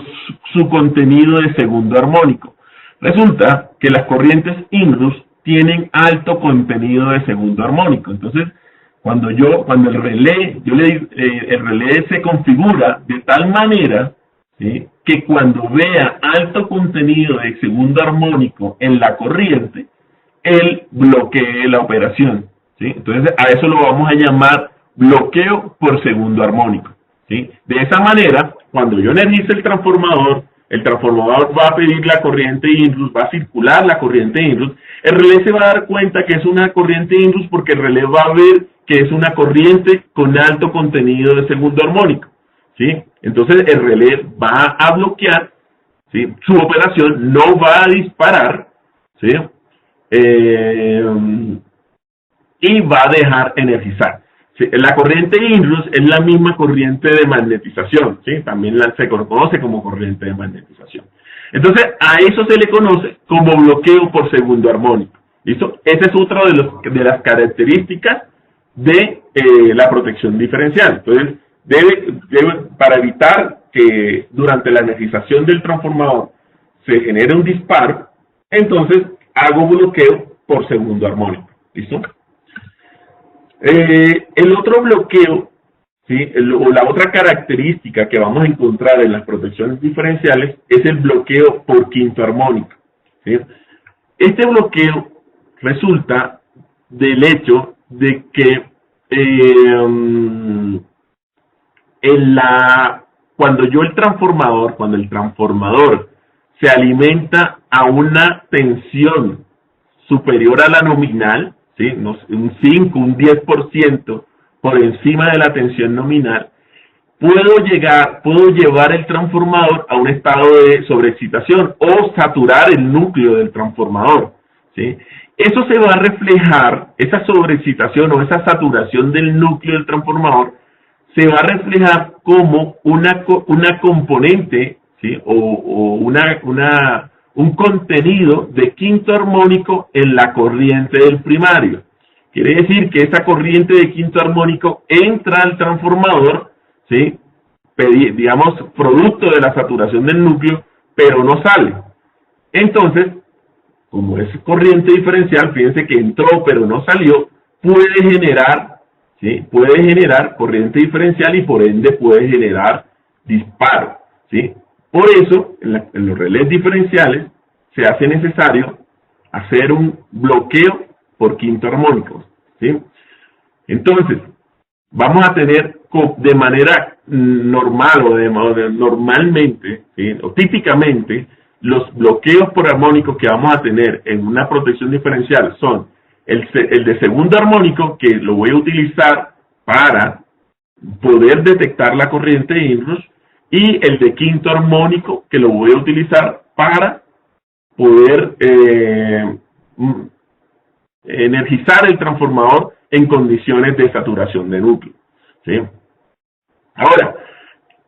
su contenido de segundo armónico. Resulta que las corrientes inrus tienen alto contenido de segundo armónico. Entonces, cuando el relé se configura de tal manera, ¿sí?, que cuando vea alto contenido de segundo armónico en la corriente, él bloquee la operación, ¿sí? Entonces, a eso lo vamos a llamar bloqueo por segundo armónico, ¿sí? De esa manera, cuando yo energice el transformador va a pedir la corriente inrus, va a circular la corriente inrus, el relé se va a dar cuenta que es una corriente inrus porque el relé va a ver que es una corriente con alto contenido de segundo armónico, ¿sí? Entonces el relé va a bloquear, ¿sí?, su operación, no va a disparar, ¿sí?, y va a dejar energizar. ¿Sí? La corriente inrus es la misma corriente de magnetización, ¿sí? También se conoce como corriente de magnetización. Entonces, a eso se le conoce como bloqueo por segundo armónico. ¿Listo? Esa es otra de las características de la protección diferencial. Entonces, para evitar que durante la energización del transformador se genere un disparo, entonces hago bloqueo por segundo armónico. ¿Listo? El otro bloqueo, ¿sí?, o la otra característica que vamos a encontrar en las protecciones diferenciales es el bloqueo por quinto armónico, ¿sí? Este bloqueo resulta del hecho de que cuando el transformador se alimenta a una tensión superior a la nominal, ¿sí?, un 5, un 10% por encima de la tensión nominal, puedo llevar el transformador a un estado de sobreexcitación o saturar el núcleo del transformador, ¿sí? Eso se va a reflejar, esa sobreexcitación o esa saturación del núcleo del transformador se va a reflejar como una componente, ¿sí?, o un contenido de quinto armónico en la corriente del primario. Quiere decir que esa corriente de quinto armónico entra al transformador, ¿sí?, digamos, producto de la saturación del núcleo, pero no sale. Entonces, como es corriente diferencial, fíjense que entró pero no salió, puede generar, ¿sí?, puede generar corriente diferencial y por ende puede generar disparo, ¿sí? Por eso, en los relés diferenciales, se hace necesario hacer un bloqueo por quinto armónico, ¿sí? Entonces, vamos a tener de manera normal normalmente, ¿sí?, o típicamente, los bloqueos por armónico que vamos a tener en una protección diferencial son el de segundo armónico, que lo voy a utilizar para poder detectar la corriente inrus, y el de quinto armónico, que lo voy a utilizar para poder energizar el transformador en condiciones de saturación de núcleo, ¿sí? Ahora,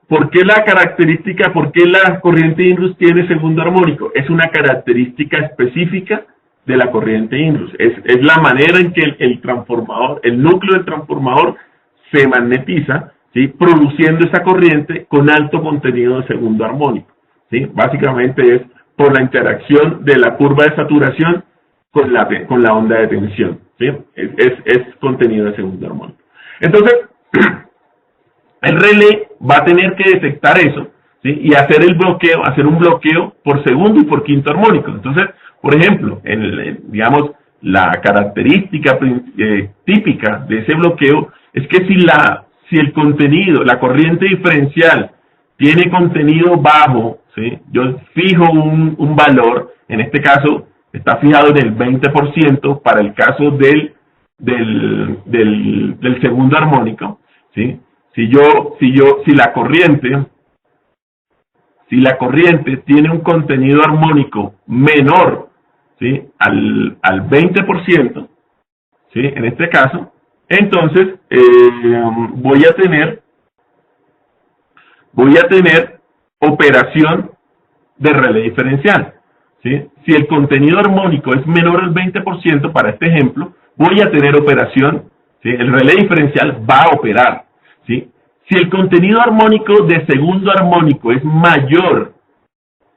¿por qué la corriente inrus tiene segundo armónico? Es una característica específica de la corriente inrus. Es la manera en que el núcleo del transformador se magnetiza, ¿sí?, produciendo esa corriente con alto contenido de segundo armónico, ¿sí? Básicamente es por la interacción de la curva de saturación con la onda de tensión, ¿sí? Es contenido de segundo armónico. Entonces, el relé va a tener que detectar eso, ¿sí? Y hacer un bloqueo por segundo y por quinto armónico. Entonces, por ejemplo, digamos, la característica típica de ese bloqueo es que si el contenido, la corriente diferencial tiene contenido bajo, ¿sí? Yo fijo un valor, en este caso está fijado en el 20% para el caso del segundo armónico, ¿sí? Si la corriente tiene un contenido armónico menor, ¿sí? al 20%, ¿sí? En este caso, entonces voy a tener operación de relé diferencial, ¿sí? Si el contenido armónico es menor al 20% para este ejemplo, voy a tener operación, ¿sí? El relé diferencial va a operar, ¿sí? Si el contenido armónico de segundo armónico es mayor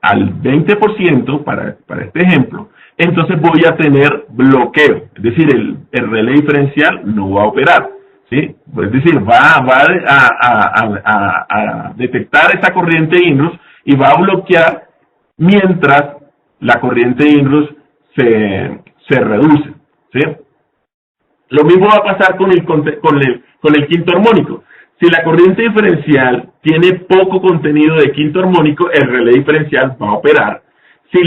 al 20% para este ejemplo, entonces voy a tener bloqueo, es decir, el relé diferencial no va a operar, ¿sí? Es decir, va a detectar esa corriente inrus y va a bloquear mientras la corriente inrus se reduce, ¿sí? Lo mismo va a pasar con el quinto armónico. Si la corriente diferencial tiene poco contenido de quinto armónico, el relé diferencial va a operar. Si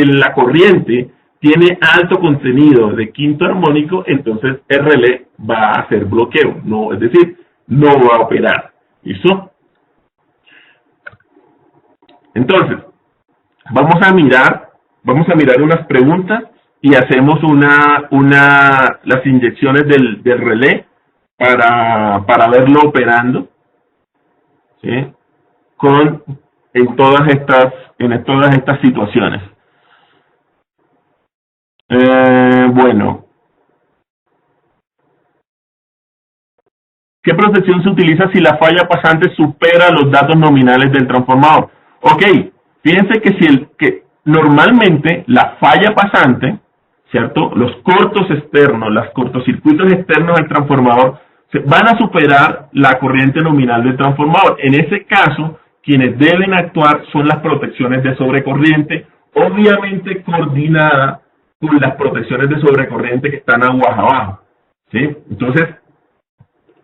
la corriente tiene alto contenido de quinto armónico, entonces el relé va a hacer bloqueo, no, es decir, no va a operar. ¿Listo? Entonces, vamos a mirar unas preguntas y hacemos las inyecciones del relé para verlo operando, ¿sí? En todas estas situaciones. Bueno, ¿qué protección se utiliza si la falla pasante supera los datos nominales del transformador? Ok, fíjense que normalmente la falla pasante, ¿cierto? Los cortos externos, los cortocircuitos externos del transformador van a superar la corriente nominal del transformador. En ese caso, quienes deben actuar son las protecciones de sobrecorriente, obviamente coordinada con las protecciones de sobrecorriente que están aguas abajo, ¿sí? Entonces,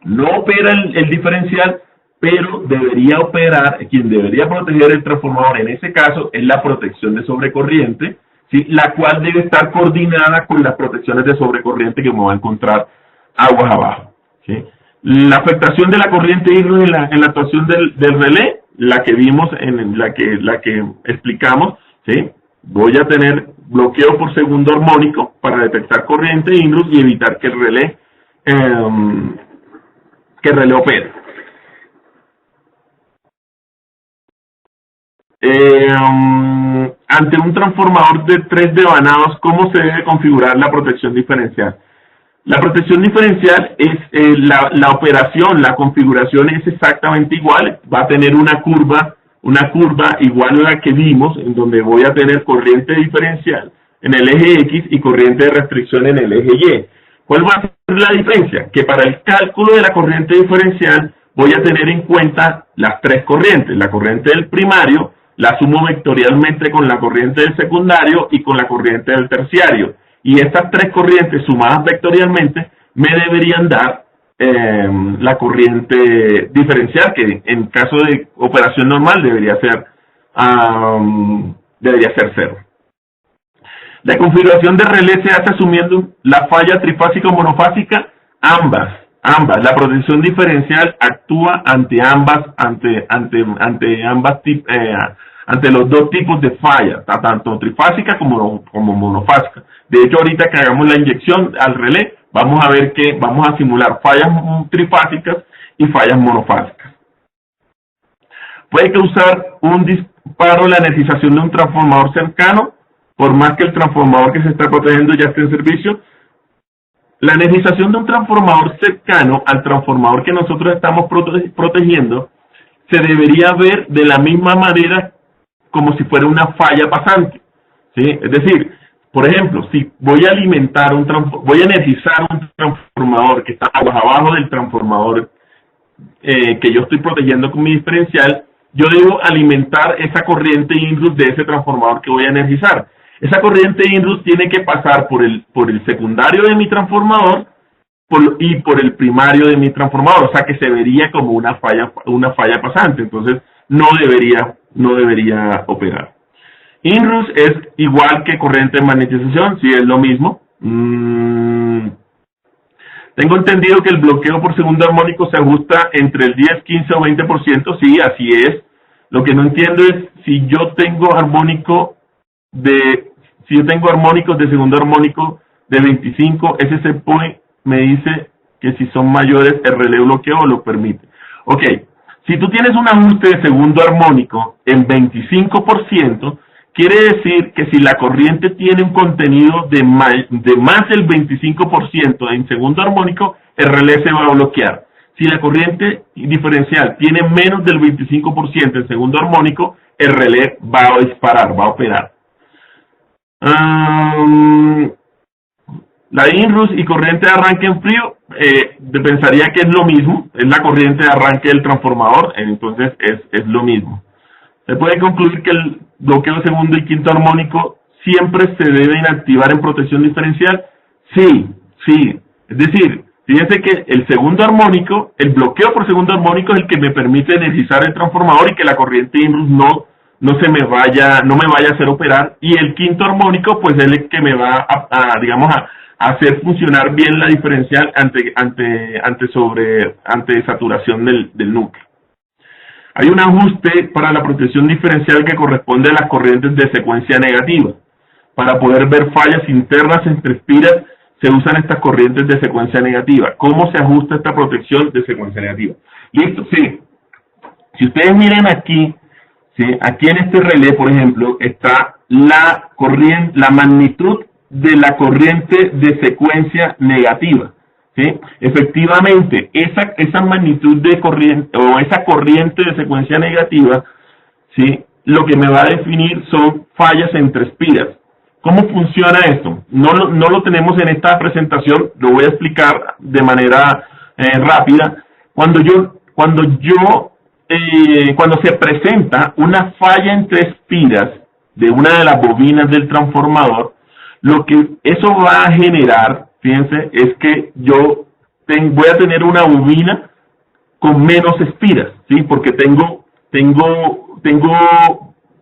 no opera el diferencial, pero debería operar, quien debería proteger el transformador en ese caso es la protección de sobrecorriente, ¿sí? La cual debe estar coordinada con las protecciones de sobrecorriente que me va a encontrar aguas abajo, ¿sí? La afectación de la corriente inrus en la actuación del relé, la que vimos, la que explicamos, ¿sí? Voy a tener bloqueo por segundo armónico para detectar corriente inrus y evitar que el relé opere. Ante un transformador de 3 devanados, ¿cómo se debe configurar la protección diferencial? La protección diferencial es la operación, la configuración es exactamente igual, va a tener una curva igual a la que vimos, en donde voy a tener corriente diferencial en el eje X y corriente de restricción en el eje Y. ¿Cuál va a ser la diferencia? Que para el cálculo de la corriente diferencial voy a tener en cuenta las tres corrientes. La corriente del primario la sumo vectorialmente con la corriente del secundario y con la corriente del terciario. Y estas tres corrientes sumadas vectorialmente me deberían dar la corriente diferencial, que en caso de operación normal debería ser 0. La configuración de relé se hace asumiendo la falla trifásica o monofásica, ambas. La protección diferencial actúa ante los dos tipos de falla, tanto trifásica como monofásica. De hecho, ahorita que hagamos la inyección al relé, vamos a ver que vamos a simular fallas trifásicas y fallas monofásicas. Puede causar un disparo la energización de un transformador cercano, por más que el transformador que se está protegiendo ya esté en servicio. La energización de un transformador cercano al transformador que nosotros estamos protegiendo se debería ver de la misma manera como si fuera una falla pasante. ¿sí? Es decir, por ejemplo, si voy a alimentar voy a energizar un transformador que está abajo del transformador que yo estoy protegiendo con mi diferencial, yo debo alimentar esa corriente inrus de ese transformador que voy a energizar. Esa corriente inrus tiene que pasar por el secundario de mi transformador y por el primario de mi transformador, o sea que se vería como una falla pasante, entonces no debería operar. Inrus es igual que corriente de magnetización, sí es lo mismo. Tengo entendido que el bloqueo por segundo armónico se ajusta entre el 10, 15 o 20%, sí, así es. Lo que no entiendo es si yo tengo armónicos de segundo armónico de 25, ese set point me dice que si son mayores el relé bloqueo lo permite. Ok, si tú tienes un ajuste de segundo armónico en 25%, quiere decir que si la corriente tiene un contenido de más del 25% en segundo armónico, el relé se va a bloquear. Si la corriente diferencial tiene menos del 25% en segundo armónico, el relé va a disparar, va a operar. La inrus y corriente de arranque en frío, pensaría que es lo mismo, es la corriente de arranque del transformador, entonces es lo mismo. Se puede concluir que el bloqueo segundo y quinto armónico siempre se debe inactivar en protección diferencial. Sí. Es decir, fíjense que el segundo armónico, el bloqueo por segundo armónico es el que me permite energizar el transformador y que la corriente inrus no me vaya a hacer operar. Y el quinto armónico, pues es el que me va a hacer funcionar bien la diferencial ante saturación del núcleo. Hay un ajuste para la protección diferencial que corresponde a las corrientes de secuencia negativa. Para poder ver fallas internas entre espiras, se usan estas corrientes de secuencia negativa. ¿Cómo se ajusta esta protección de secuencia negativa? Listo, sí. Si ustedes miren aquí, ¿sí? Aquí en este relé, por ejemplo, está la magnitud de la corriente de secuencia negativa. ¿Sí? Efectivamente, esa magnitud de corriente o esa corriente de secuencia negativa, ¿sí? Lo que me va a definir son fallas entre espiras. ¿Cómo funciona esto? No lo tenemos en esta presentación, lo voy a explicar de manera rápida. Cuando se presenta una falla entre espiras de una de las bobinas del transformador, lo que eso va a generar, fíjense, es que yo voy a tener una bobina con menos espiras, ¿sí? Porque tengo,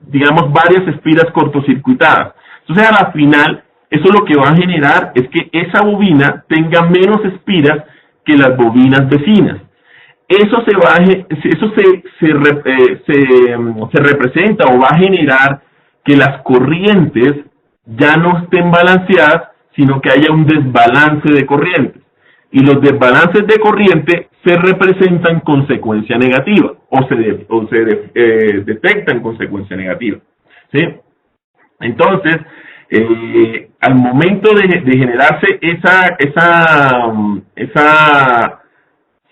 digamos, varias espiras cortocircuitadas. Entonces, a la final, eso lo que va a generar es que esa bobina tenga menos espiras que las bobinas vecinas. Eso se representa o va a generar que las corrientes ya no estén balanceadas, sino que haya un desbalance de corrientes. Y los desbalances de corriente se representan con secuencia negativa o se detectan con secuencia negativa, ¿sí? Entonces, al momento de generarse esa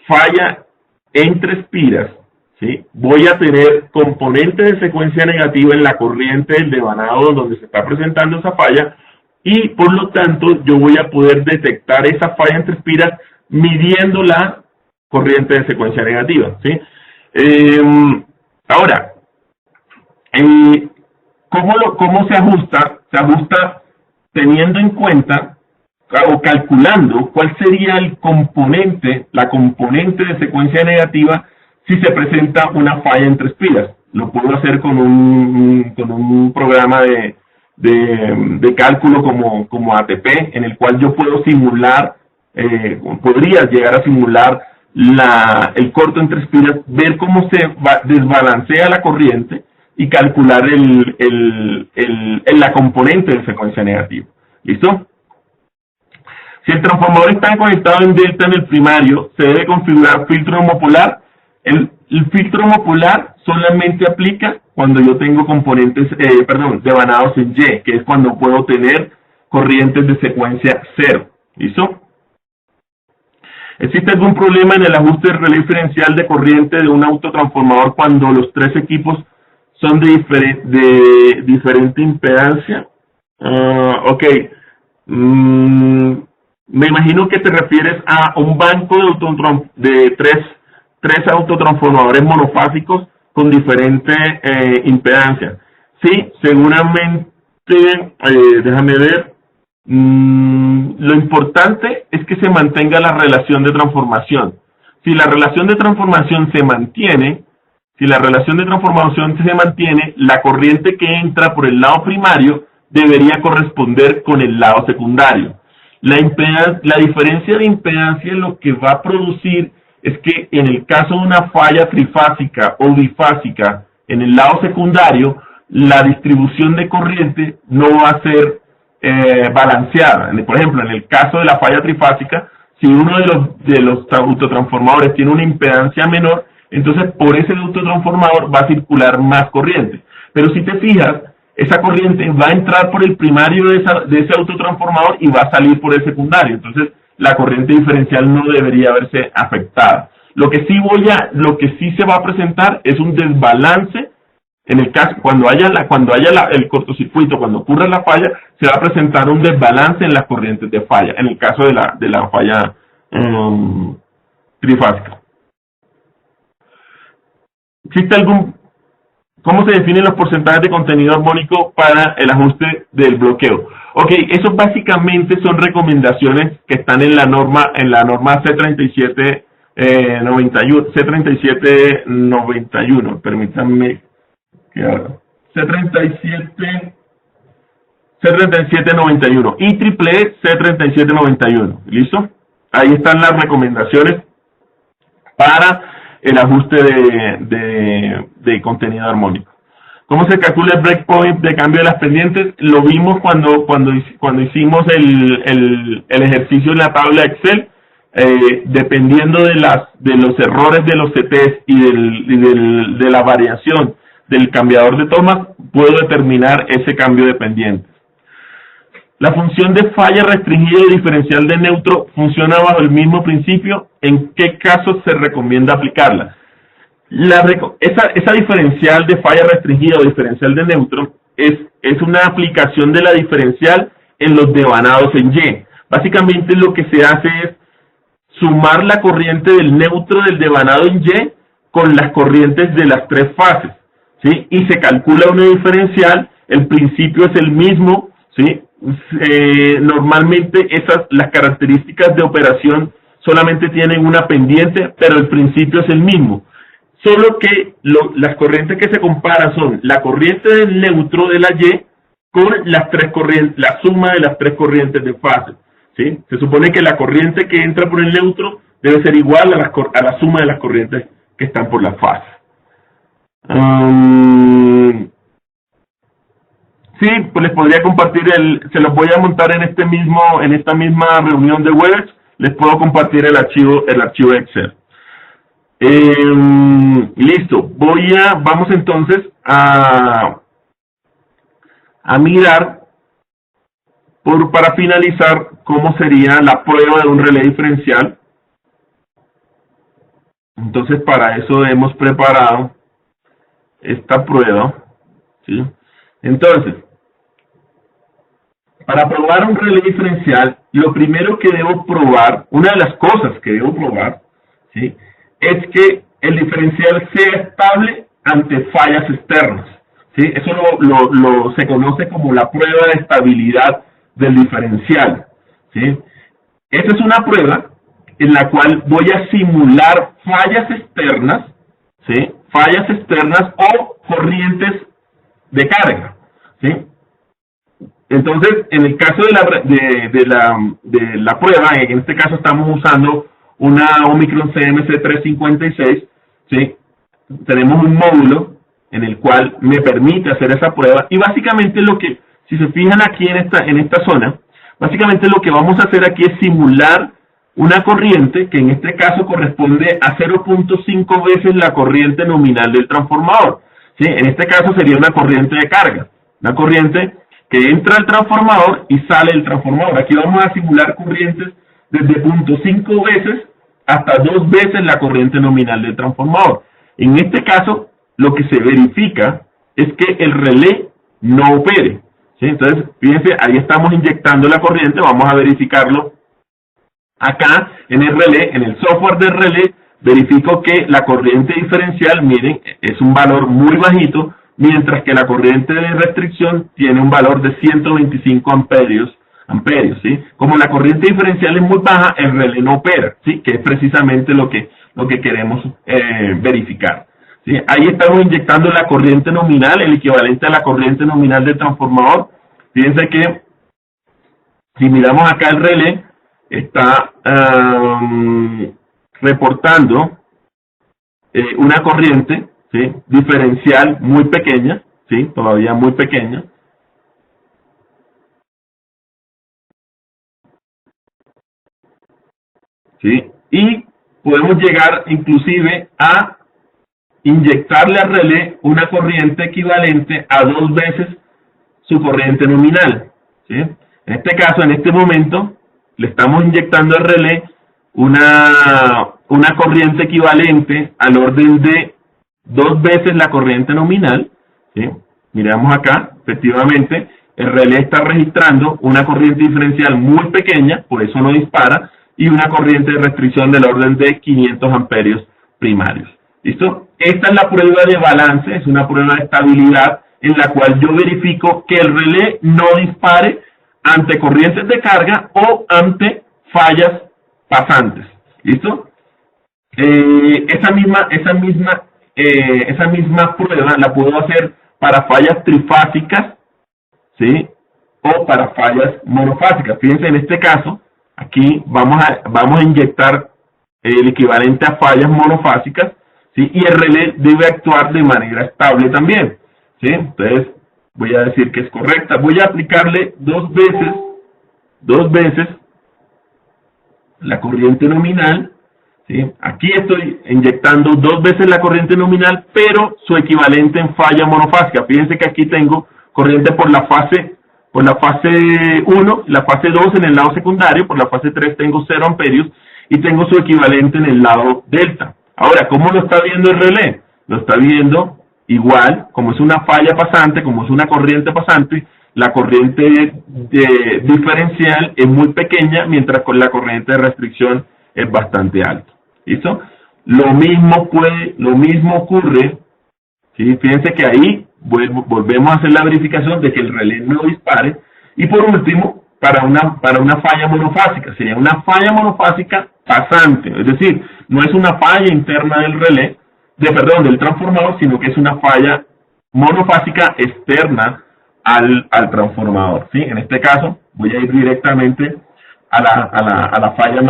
falla entre espiras, ¿sí? Voy a tener componentes de secuencia negativa en la corriente del devanado donde se está presentando esa falla, y por lo tanto yo voy a poder detectar esa falla entre espiras midiendo la corriente de secuencia negativa, ¿sí? Ahora, ¿cómo se ajusta? Se ajusta teniendo en cuenta o calculando cuál sería la componente de secuencia negativa si se presenta una falla entre espiras. Lo puedo hacer con un programa de cálculo como ATP, en el cual yo puedo simular, podría llegar a simular el corto entre espiras, ver cómo se desbalancea la corriente y calcular la componente de secuencia negativa. ¿Listo? Si el transformador está conectado en delta en el primario, se debe configurar filtro homopolar. El filtro homopolar solamente aplica cuando yo tengo devanados en Y, que es cuando puedo tener corrientes de secuencia 0. ¿Listo? ¿Existe algún problema en el ajuste del relé diferencial de corriente de un autotransformador cuando los tres equipos son de diferente impedancia? Ok. Me imagino que te refieres a un banco de tres autotransformadores monofásicos con diferente impedancia. Sí, seguramente, déjame ver. Lo importante es que se mantenga la relación de transformación. Si la relación de transformación se mantiene, la corriente que entra por el lado primario debería corresponder con el lado secundario. La diferencia de impedancia lo que va a producir es que en el caso de una falla trifásica o bifásica en el lado secundario, la distribución de corriente no va a ser balanceada. Por ejemplo, en el caso de la falla trifásica, si uno de los autotransformadores tiene una impedancia menor, entonces por ese autotransformador va a circular más corriente. Pero si te fijas, esa corriente va a entrar por el primario de ese autotransformador y va a salir por el secundario. Entonces, la corriente diferencial no debería verse afectada. Lo que sí se va a presentar es un desbalance. En el caso, cuando haya el cortocircuito, cuando ocurra la falla, se va a presentar un desbalance en las corrientes de falla, en el caso de la falla trifásica. ¿Cómo se definen los porcentajes de contenido armónico para el ajuste del bloqueo? Ok, esos básicamente son recomendaciones que están en la norma C3791, permítanme que haga. C3791 y triple C3791, ¿listo? Ahí están las recomendaciones para el ajuste de contenido armónico. ¿Cómo se calcula el breakpoint de cambio de las pendientes? Lo vimos cuando hicimos el ejercicio en la tabla Excel. Dependiendo de los errores de los CTs y de la variación del cambiador de tomas, puedo determinar ese cambio de pendientes. La función de falla restringida y diferencial de neutro funciona bajo el mismo principio. ¿En qué casos se recomienda aplicarla? Esa diferencial de falla restringida o diferencial de neutro es una aplicación de la diferencial en los devanados en Y. Básicamente lo que se hace es sumar la corriente del neutro del devanado en Y con las corrientes de las tres fases, ¿sí? Y se calcula una diferencial, el principio es el mismo, ¿sí? Normalmente las características de operación solamente tienen una pendiente, pero el principio es el mismo. Solo que las corrientes que se comparan son la corriente del neutro de la Y con las tres corrientes, la suma de las tres corrientes de fase, ¿sí? Se supone que la corriente que entra por el neutro debe ser igual a la suma de las corrientes que están por la fase. Sí, pues les podría compartir se los voy a montar en esta misma reunión de Webex, les puedo compartir el archivo Excel. Listo, vamos entonces a mirar para finalizar cómo sería la prueba de un relé diferencial. Entonces para eso hemos preparado esta prueba, ¿sí? Entonces, para probar un relé diferencial, lo primero que debo probar, una de las cosas que debo probar, ¿sí?, es que el diferencial sea estable ante fallas externas, ¿sí? Eso se conoce como la prueba de estabilidad del diferencial, ¿sí? Esta es una prueba en la cual voy a simular fallas externas, ¿sí?, fallas externas o corrientes de carga, ¿sí? Entonces, en el caso de la prueba, en este caso estamos usando una Omicron CMC356, ¿sí? Tenemos un módulo en el cual me permite hacer esa prueba y básicamente si se fijan aquí en esta zona, básicamente lo que vamos a hacer aquí es simular una corriente que en este caso corresponde a 0.5 veces la corriente nominal del transformador, ¿sí? En este caso sería una corriente de carga, una corriente que entra al transformador y sale del transformador. Aquí vamos a simular corrientes desde 0.5 veces hasta 2 veces la corriente nominal del transformador. En este caso, lo que se verifica es que el relé no opere, ¿sí? Entonces, fíjense, ahí estamos inyectando la corriente, vamos a verificarlo acá en el relé, en el software del relé, verifico que la corriente diferencial, miren, es un valor muy bajito, mientras que la corriente de restricción tiene un valor de 125 amperios, ¿sí? Como la corriente diferencial es muy baja, el relé no opera, ¿sí? Que es precisamente lo que queremos verificar, ¿sí? Ahí estamos inyectando la corriente nominal, el equivalente a la corriente nominal del transformador. Fíjense que si miramos acá el relé, está reportando una corriente, ¿sí? Diferencial muy pequeña, ¿sí? Todavía muy pequeña. ¿Sí? Y podemos llegar inclusive a inyectarle al relé una corriente equivalente a 2 veces su corriente nominal, ¿sí? En este caso, en este momento, le estamos inyectando al relé una corriente equivalente al orden de 2 veces la corriente nominal, ¿sí? Miramos acá, efectivamente, el relé está registrando una corriente diferencial muy pequeña, por eso no dispara, y una corriente de restricción del orden de 500 amperios primarios. ¿Listo? Esta es la prueba de balance, es una prueba de estabilidad en la cual yo verifico que el relé no dispare ante corrientes de carga o ante fallas pasantes. ¿Listo? Esa misma prueba la puedo hacer para fallas trifásicas, ¿sí? O para fallas monofásicas. Fíjense, en este caso, aquí vamos a inyectar el equivalente a fallas monofásicas, ¿sí? Y el relé debe actuar de manera estable también, ¿sí? Entonces, voy a decir que es correcta. Voy a aplicarle dos veces la corriente nominal, ¿sí? Aquí estoy inyectando 2 veces la corriente nominal, pero su equivalente en falla monofásica. Fíjense que aquí tengo corriente por la fase 1, la fase 2 en el lado secundario, por la fase 3 tengo 0 amperios y tengo su equivalente en el lado delta. Ahora, ¿cómo lo está viendo el relé? Lo está viendo igual, como es una falla pasante, como es una corriente pasante, la corriente diferencial es muy pequeña, mientras con la corriente de restricción es bastante alta. ¿Listo? Lo mismo ocurre, ¿sí? Fíjense que ahí volvemos a hacer la verificación de que el relé no dispare. Y por último, para una falla monofásica, sería una falla monofásica pasante, es decir, no es una falla interna del relé, del transformador, sino que es una falla monofásica externa al transformador, ¿sí? En este caso, voy a ir directamente a la falla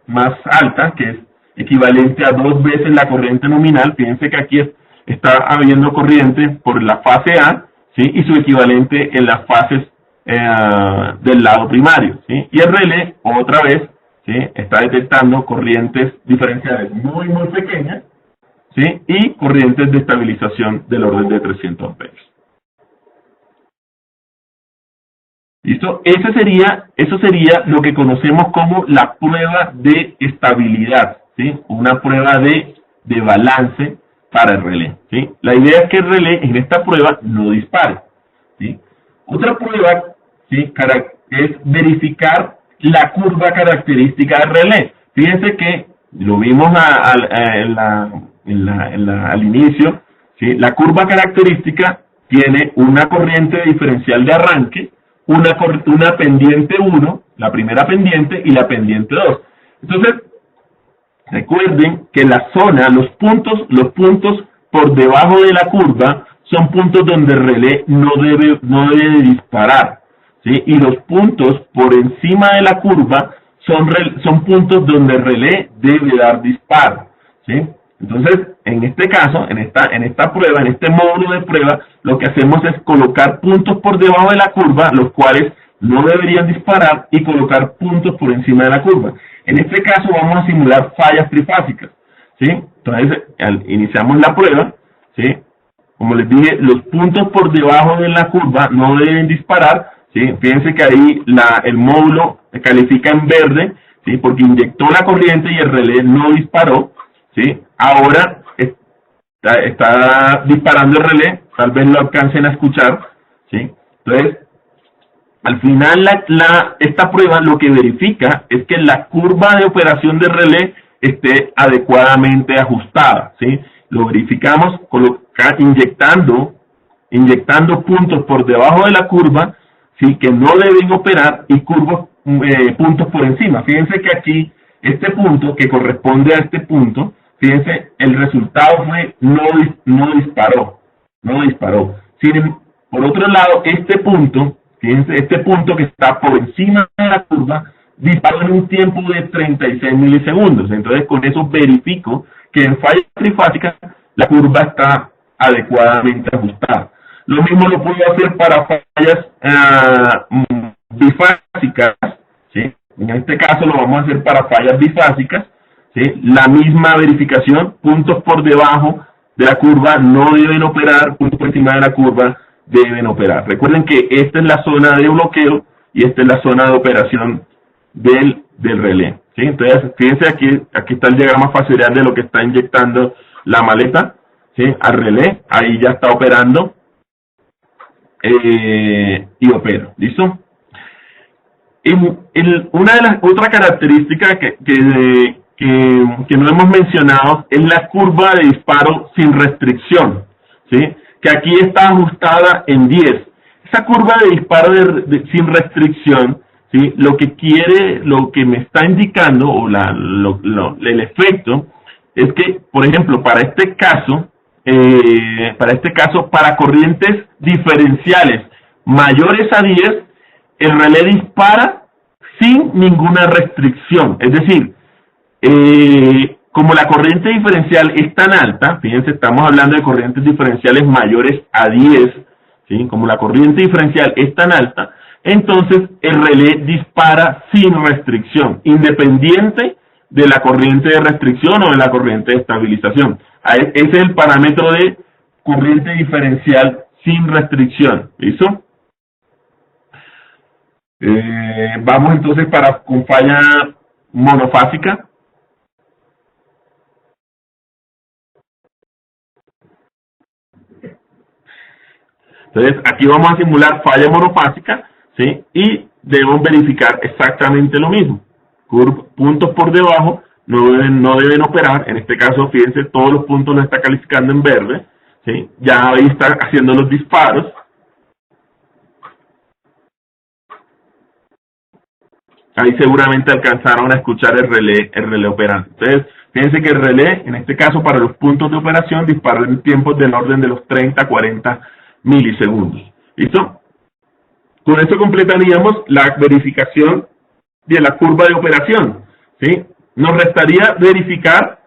más alta, que es equivalente a 2 veces la corriente nominal. Fíjense que aquí está habiendo corriente por la fase A, ¿sí? Y su equivalente en las fases del lado primario, ¿sí? Y el relé, otra vez, ¿sí? Está detectando corrientes diferenciales muy, muy pequeñas, ¿sí? Y corrientes de estabilización del orden de 300 amperios. ¿Listo? Eso sería lo que conocemos como la prueba de estabilidad, ¿sí? Una prueba de balance para el relé, ¿sí? La idea es que el relé en esta prueba no dispare, ¿sí? Otra prueba, ¿sí? Es verificar la curva característica del relé. Fíjense que lo vimos al inicio, ¿sí? La curva característica tiene una corriente diferencial de arranque, una pendiente 1, la primera pendiente, y la pendiente 2. Entonces, recuerden que la zona, los puntos por debajo de la curva son puntos donde el relé no debe disparar, ¿sí? Y los puntos por encima de la curva son puntos donde el relé debe dar disparo, ¿sí? Entonces, en este caso, en esta prueba, en este módulo de prueba, lo que hacemos es colocar puntos por debajo de la curva, los cuales no deberían disparar, y colocar puntos por encima de la curva. En este caso vamos a simular fallas trifásicas, ¿sí? Entonces, iniciamos la prueba, ¿sí? Como les dije, los puntos por debajo de la curva no deben disparar, ¿sí? Fíjense que ahí el módulo califica en verde, ¿sí? Porque inyectó la corriente y el relé no disparó, ¿sí? Ahora está disparando el relé, tal vez lo alcancen a escuchar, ¿sí? Entonces, Al final, esta prueba lo que verifica es que la curva de operación de relé esté adecuadamente ajustada, ¿sí? Lo verificamos inyectando puntos por debajo de la curva, ¿sí? Que no deben operar, y puntos por encima. Fíjense que aquí, este punto que corresponde a este punto, fíjense, el resultado fue no disparó. Por otro lado, este punto, fíjense, este punto que está por encima de la curva, disparó en un tiempo de 36 milisegundos. Entonces, con eso verifico que en fallas trifásicas la curva está adecuadamente ajustada. Lo mismo lo puedo hacer para fallas bifásicas, ¿sí? En este caso lo vamos a hacer para fallas bifásicas, ¿sí? La misma verificación, puntos por debajo de la curva no deben operar, puntos por encima de la curva deben operar. Recuerden que esta es la zona de bloqueo y esta es la zona de operación del relé, ¿sí? Entonces, fíjense aquí está el diagrama facial de lo que está inyectando la maleta, ¿sí? Al relé, ahí ya está operando y opera, ¿listo? Una de las otras características que no hemos mencionado es la curva de disparo sin restricción, ¿sí? Que aquí está ajustada en 10. Esa curva de disparo sin restricción, ¿sí? Lo que me está indicando, o el efecto, es que, por ejemplo, para este caso, para corrientes diferenciales mayores a 10, el relé dispara sin ninguna restricción. Es decir, como la corriente diferencial es tan alta, fíjense, estamos hablando de corrientes diferenciales mayores a 10, ¿sí? Como la corriente diferencial es tan alta, entonces el relé dispara sin restricción, independiente de la corriente de restricción o de la corriente de estabilización. Ese es el parámetro de corriente diferencial sin restricción, ¿listo? Vamos entonces con falla monofásica. Entonces, aquí vamos a simular falla monofásica, ¿sí? Y debemos verificar exactamente lo mismo. Puntos por debajo no deben operar. En este caso, fíjense, todos los puntos los está calificando en verde, ¿sí? Ya ahí está haciendo los disparos. Ahí seguramente alcanzaron a escuchar el relé operando. Entonces, fíjense que el relé, en este caso para los puntos de operación, dispara en tiempos del orden de los 30 a 40 milisegundos. ¿Listo? Con esto completaríamos la verificación de la curva de operación, ¿sí? Nos restaría verificar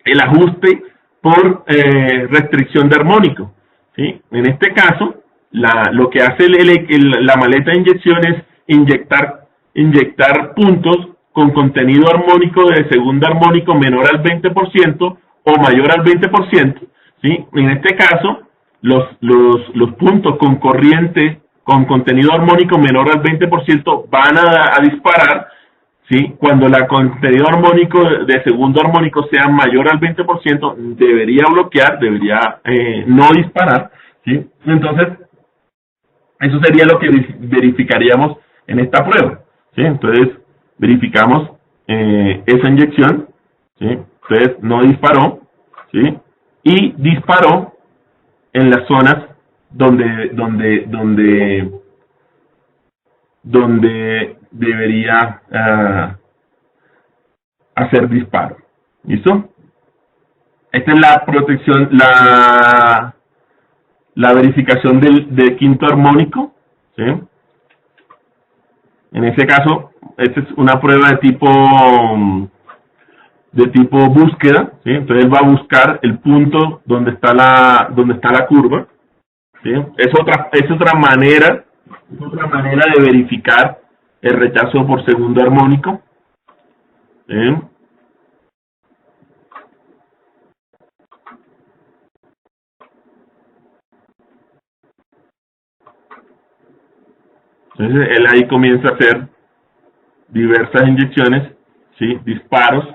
el ajuste por restricción de armónico, ¿sí? En este caso, lo que hace la maleta de inyección es inyectar puntos con contenido armónico de segundo armónico menor al 20% o mayor al 20%, ¿sí? En este caso, los puntos con corriente con contenido armónico menor al 20% van a disparar, ¿sí? Cuando el contenido armónico de segundo armónico sea mayor al 20%, debería bloquear, debería no disparar, ¿sí? Entonces, eso sería lo que verificaríamos en esta prueba, ¿sí? Entonces, verificamos esa inyección, ¿sí? Entonces, no disparó, ¿sí? Y disparó en las zonas donde debería hacer disparo. ¿Listo? Esta es la protección, la verificación del quinto armónico, ¿sí? En ese caso, esta es una prueba de tipo búsqueda, ¿sí? Entonces va a buscar el punto donde está la curva, ¿sí? Es otra manera de verificar el rechazo por segundo armónico, ¿sí? Entonces él ahí comienza a hacer diversas inyecciones, ¿sí? Disparos.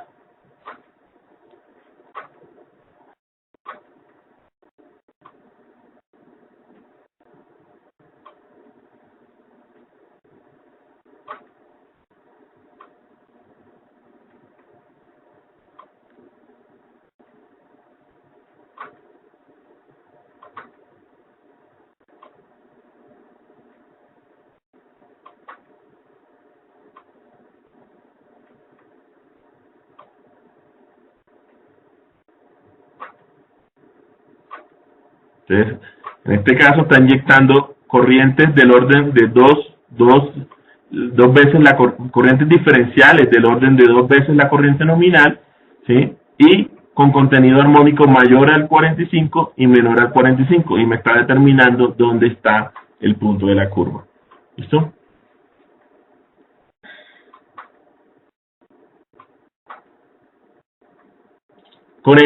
Entonces, en este caso está inyectando corrientes del orden de dos veces la corrientes diferenciales del orden de 2 veces la corriente nominal, ¿sí? Y con contenido armónico mayor al 45 y menor al 45, y me está determinando dónde está el punto de la curva. ¿Listo? Con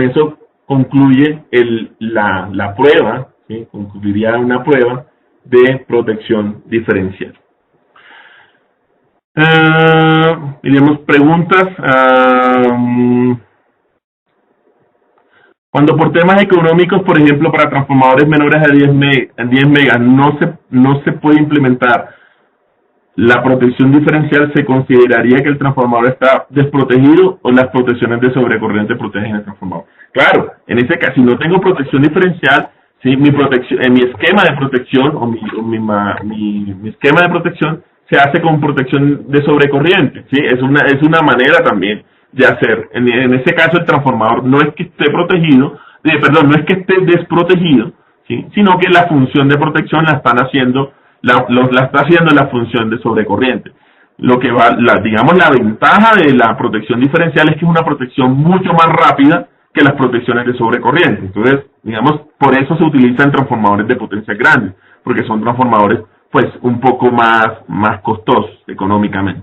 eso concluye la prueba, ¿sí? Concluiría una prueba de protección diferencial. Tenemos preguntas. Cuando por temas económicos, por ejemplo, para transformadores menores a 10 megas no se puede implementar la protección diferencial, ¿se consideraría que el transformador está desprotegido o las protecciones de sobrecorriente protegen el transformador? Claro, en ese caso, si no tengo protección diferencial, ¿sí? Mi esquema de protección o mi esquema de protección se hace con protección de sobrecorriente, ¿sí? Es una manera también de hacer. En ese caso, el transformador no es que esté protegido, no es que esté desprotegido, ¿sí? Sino que la función de protección la está haciendo la función de sobrecorriente. Lo que digamos, la ventaja de la protección diferencial es que es una protección mucho más rápida que las protecciones de sobrecorriente. Entonces, digamos, por eso se utilizan transformadores de potencia grandes, porque son transformadores, pues, un poco más costosos económicamente.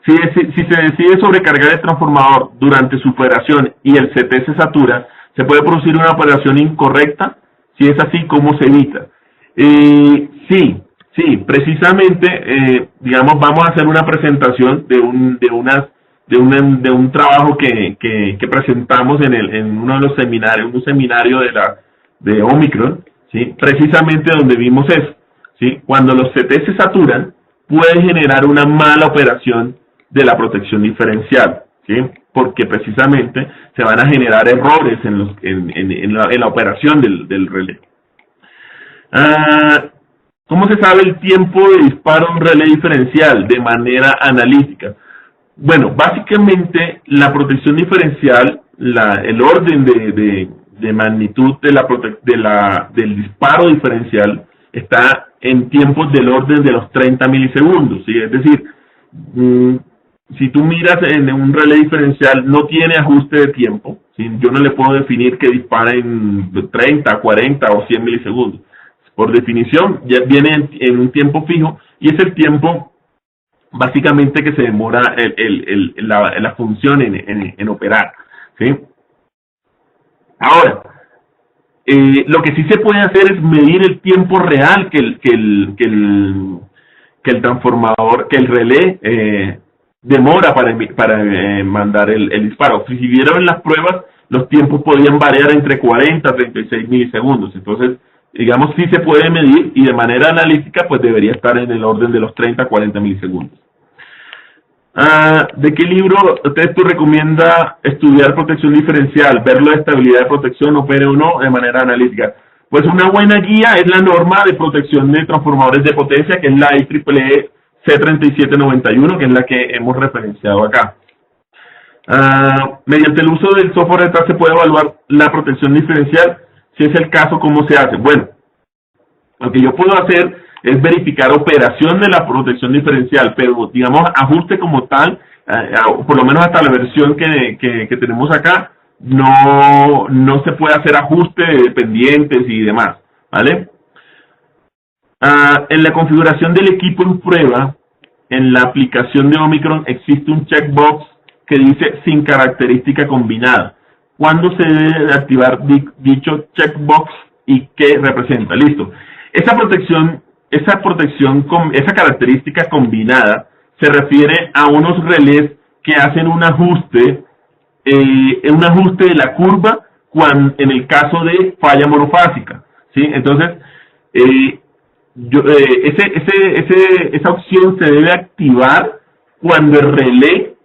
Si se decide sobrecargar el transformador durante su operación y el CT se satura, ¿se puede producir una operación incorrecta? Si es así, ¿cómo se evita? Sí, precisamente, digamos, vamos a hacer una presentación de un trabajo que presentamos en uno de los seminarios, un seminario de Omicron, ¿sí? Precisamente donde vimos eso, ¿sí? Cuando los CT se saturan, puede generar una mala operación de la protección diferencial, ¿sí? Porque precisamente se van a generar errores en la operación del relé. ¿Cómo se sabe el tiempo de disparo de un relé diferencial de manera analítica? Bueno, básicamente la protección diferencial, el orden de magnitud del disparo diferencial está en tiempos del orden de los 30 milisegundos, ¿sí? Es decir, si tú miras en un relé diferencial, no tiene ajuste de tiempo, ¿sí? Yo no le puedo definir que dispara en 30, 40 o 100 milisegundos. Por definición, ya viene en un tiempo fijo y es el tiempo básicamente que se demora la función en operar, ¿sí? Ahora, lo que sí se puede hacer es medir el tiempo real que el transformador, que el relé demora para mandar el disparo. Si vieron en las pruebas, los tiempos podían variar entre 40 a 36 milisegundos. Entonces, digamos, sí se puede medir y de manera analítica, pues debería estar en el orden de los 30 a 40 milisegundos. ¿De qué libro tú recomienda estudiar protección diferencial? Verlo de estabilidad de protección, opere o no, de manera analítica. Pues una buena guía es la norma de protección de transformadores de potencia, que es la IEEE C3791, que es la que hemos referenciado acá. Mediante el uso del software detrás se puede evaluar la protección diferencial. Si es el caso, ¿cómo se hace? Bueno, lo que yo puedo hacer es verificar operación de la protección diferencial, pero digamos ajuste como tal, por lo menos hasta la versión que tenemos acá, no se puede hacer ajuste de dependientes y demás, ¿vale? En la configuración del equipo en prueba, en la aplicación de Omicron existe un checkbox que dice sin característica combinada. ¿Cuándo se debe activar dicho checkbox y qué representa? Listo. Esa característica combinada se refiere a unos relés que hacen un ajuste de la curva en el caso de falla monofásica, ¿sí? Entonces, esa opción se debe activar cuando el relé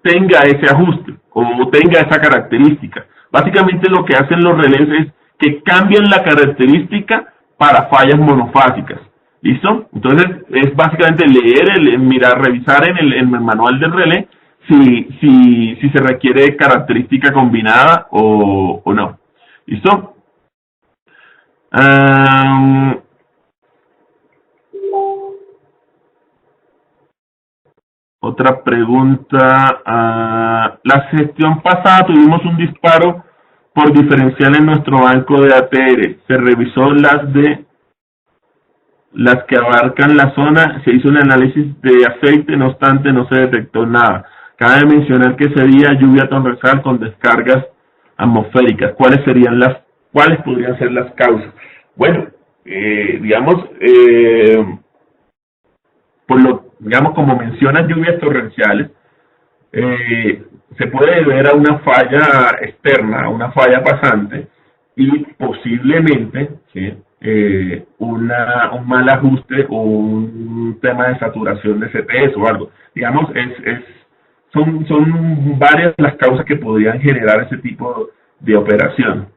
tenga ese ajuste o tenga esa característica. Básicamente lo que hacen los relés es que cambian la característica para fallas monofásicas. ¿Listo? Entonces es básicamente leer, mirar, revisar en el manual del relé si se requiere característica combinada o no. ¿Listo? Am, Otra pregunta. La gestión pasada tuvimos un disparo por diferencial en nuestro banco de ATR. Se revisó las que abarcan la zona, se hizo un análisis de aceite, no obstante no se detectó nada. Cabe mencionar que sería lluvia torrencial con descargas atmosféricas. ¿Cuáles podrían ser las causas? Bueno, digamos, digamos, como mencionas lluvias torrenciales, se puede deber a una falla externa, a una falla pasante, y posiblemente, ¿sí? Un mal ajuste o un tema de saturación de CTS o algo. Digamos, son varias las causas que podrían generar ese tipo de operación.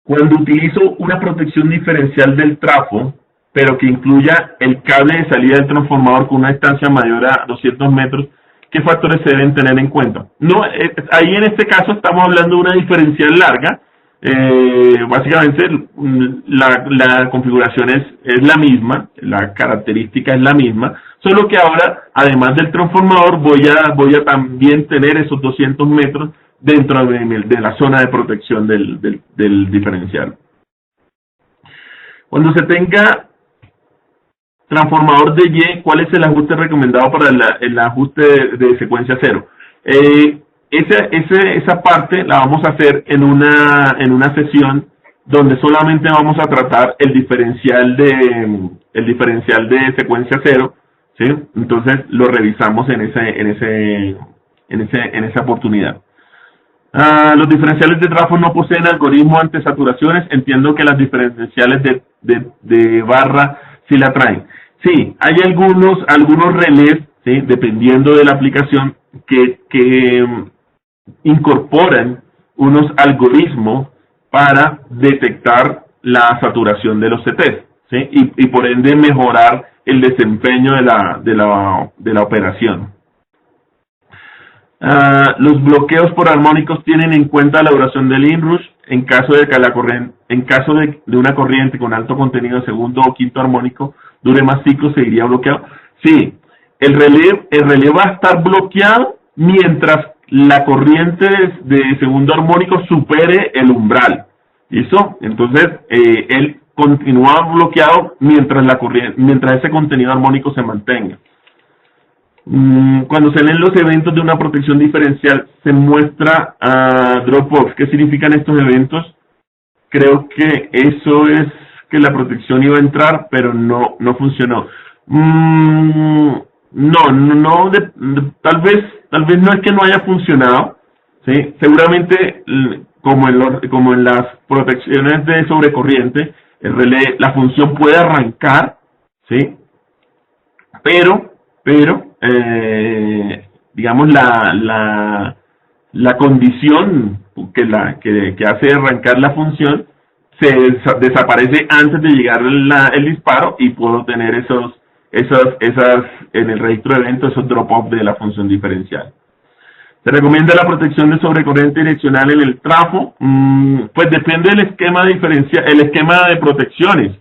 Cuando utilizo una protección diferencial del trafo, pero que incluya el cable de salida del transformador con una distancia mayor a 200 metros, ¿qué factores se deben tener en cuenta? No, ahí en este caso estamos hablando de una diferencial larga. Básicamente la configuración es la misma, la característica es la misma, solo que ahora, además del transformador, voy a también tener esos 200 metros dentro de la zona de protección del diferencial. Cuando se tenga transformador de Y, ¿cuál es el ajuste recomendado para el ajuste de secuencia cero? Esa parte la vamos a hacer en una sesión donde solamente vamos a tratar el diferencial de secuencia cero, ¿sí? Entonces lo revisamos en esa oportunidad. Los diferenciales de trafo no poseen algoritmo ante saturaciones. Entiendo que las diferenciales de barra sí la traen. Sí, hay algunos relés, ¿sí? Dependiendo de la aplicación, que incorporan unos algoritmos para detectar la saturación de los CTs, ¿sí? Y por ende mejorar el desempeño de la operación. Los bloqueos por armónicos tienen en cuenta la duración del inrush en caso de una corriente con alto contenido de segundo o quinto armónico dure más ciclos, seguiría bloqueado. Sí, el relé va a estar bloqueado mientras la corriente de segundo armónico supere el umbral. ¿Listo? Entonces, él continúa bloqueado mientras ese contenido armónico se mantenga. Cuando se leen los eventos de una protección diferencial, se muestra drop-off. ¿Qué significan estos eventos? Creo que eso es que la protección iba a entrar, pero no funcionó. Tal vez no es que no haya funcionado, ¿sí? Seguramente, como en las protecciones de sobrecorriente, el relé, la función puede arrancar, ¿sí? Pero digamos la condición que hace arrancar la función desaparece antes de llegar el disparo, y puedo tener esas en el registro de eventos, esos drop-off de la función diferencial. Se recomienda la protección de sobrecorriente direccional en el trafo. Pues depende del esquema de protecciones.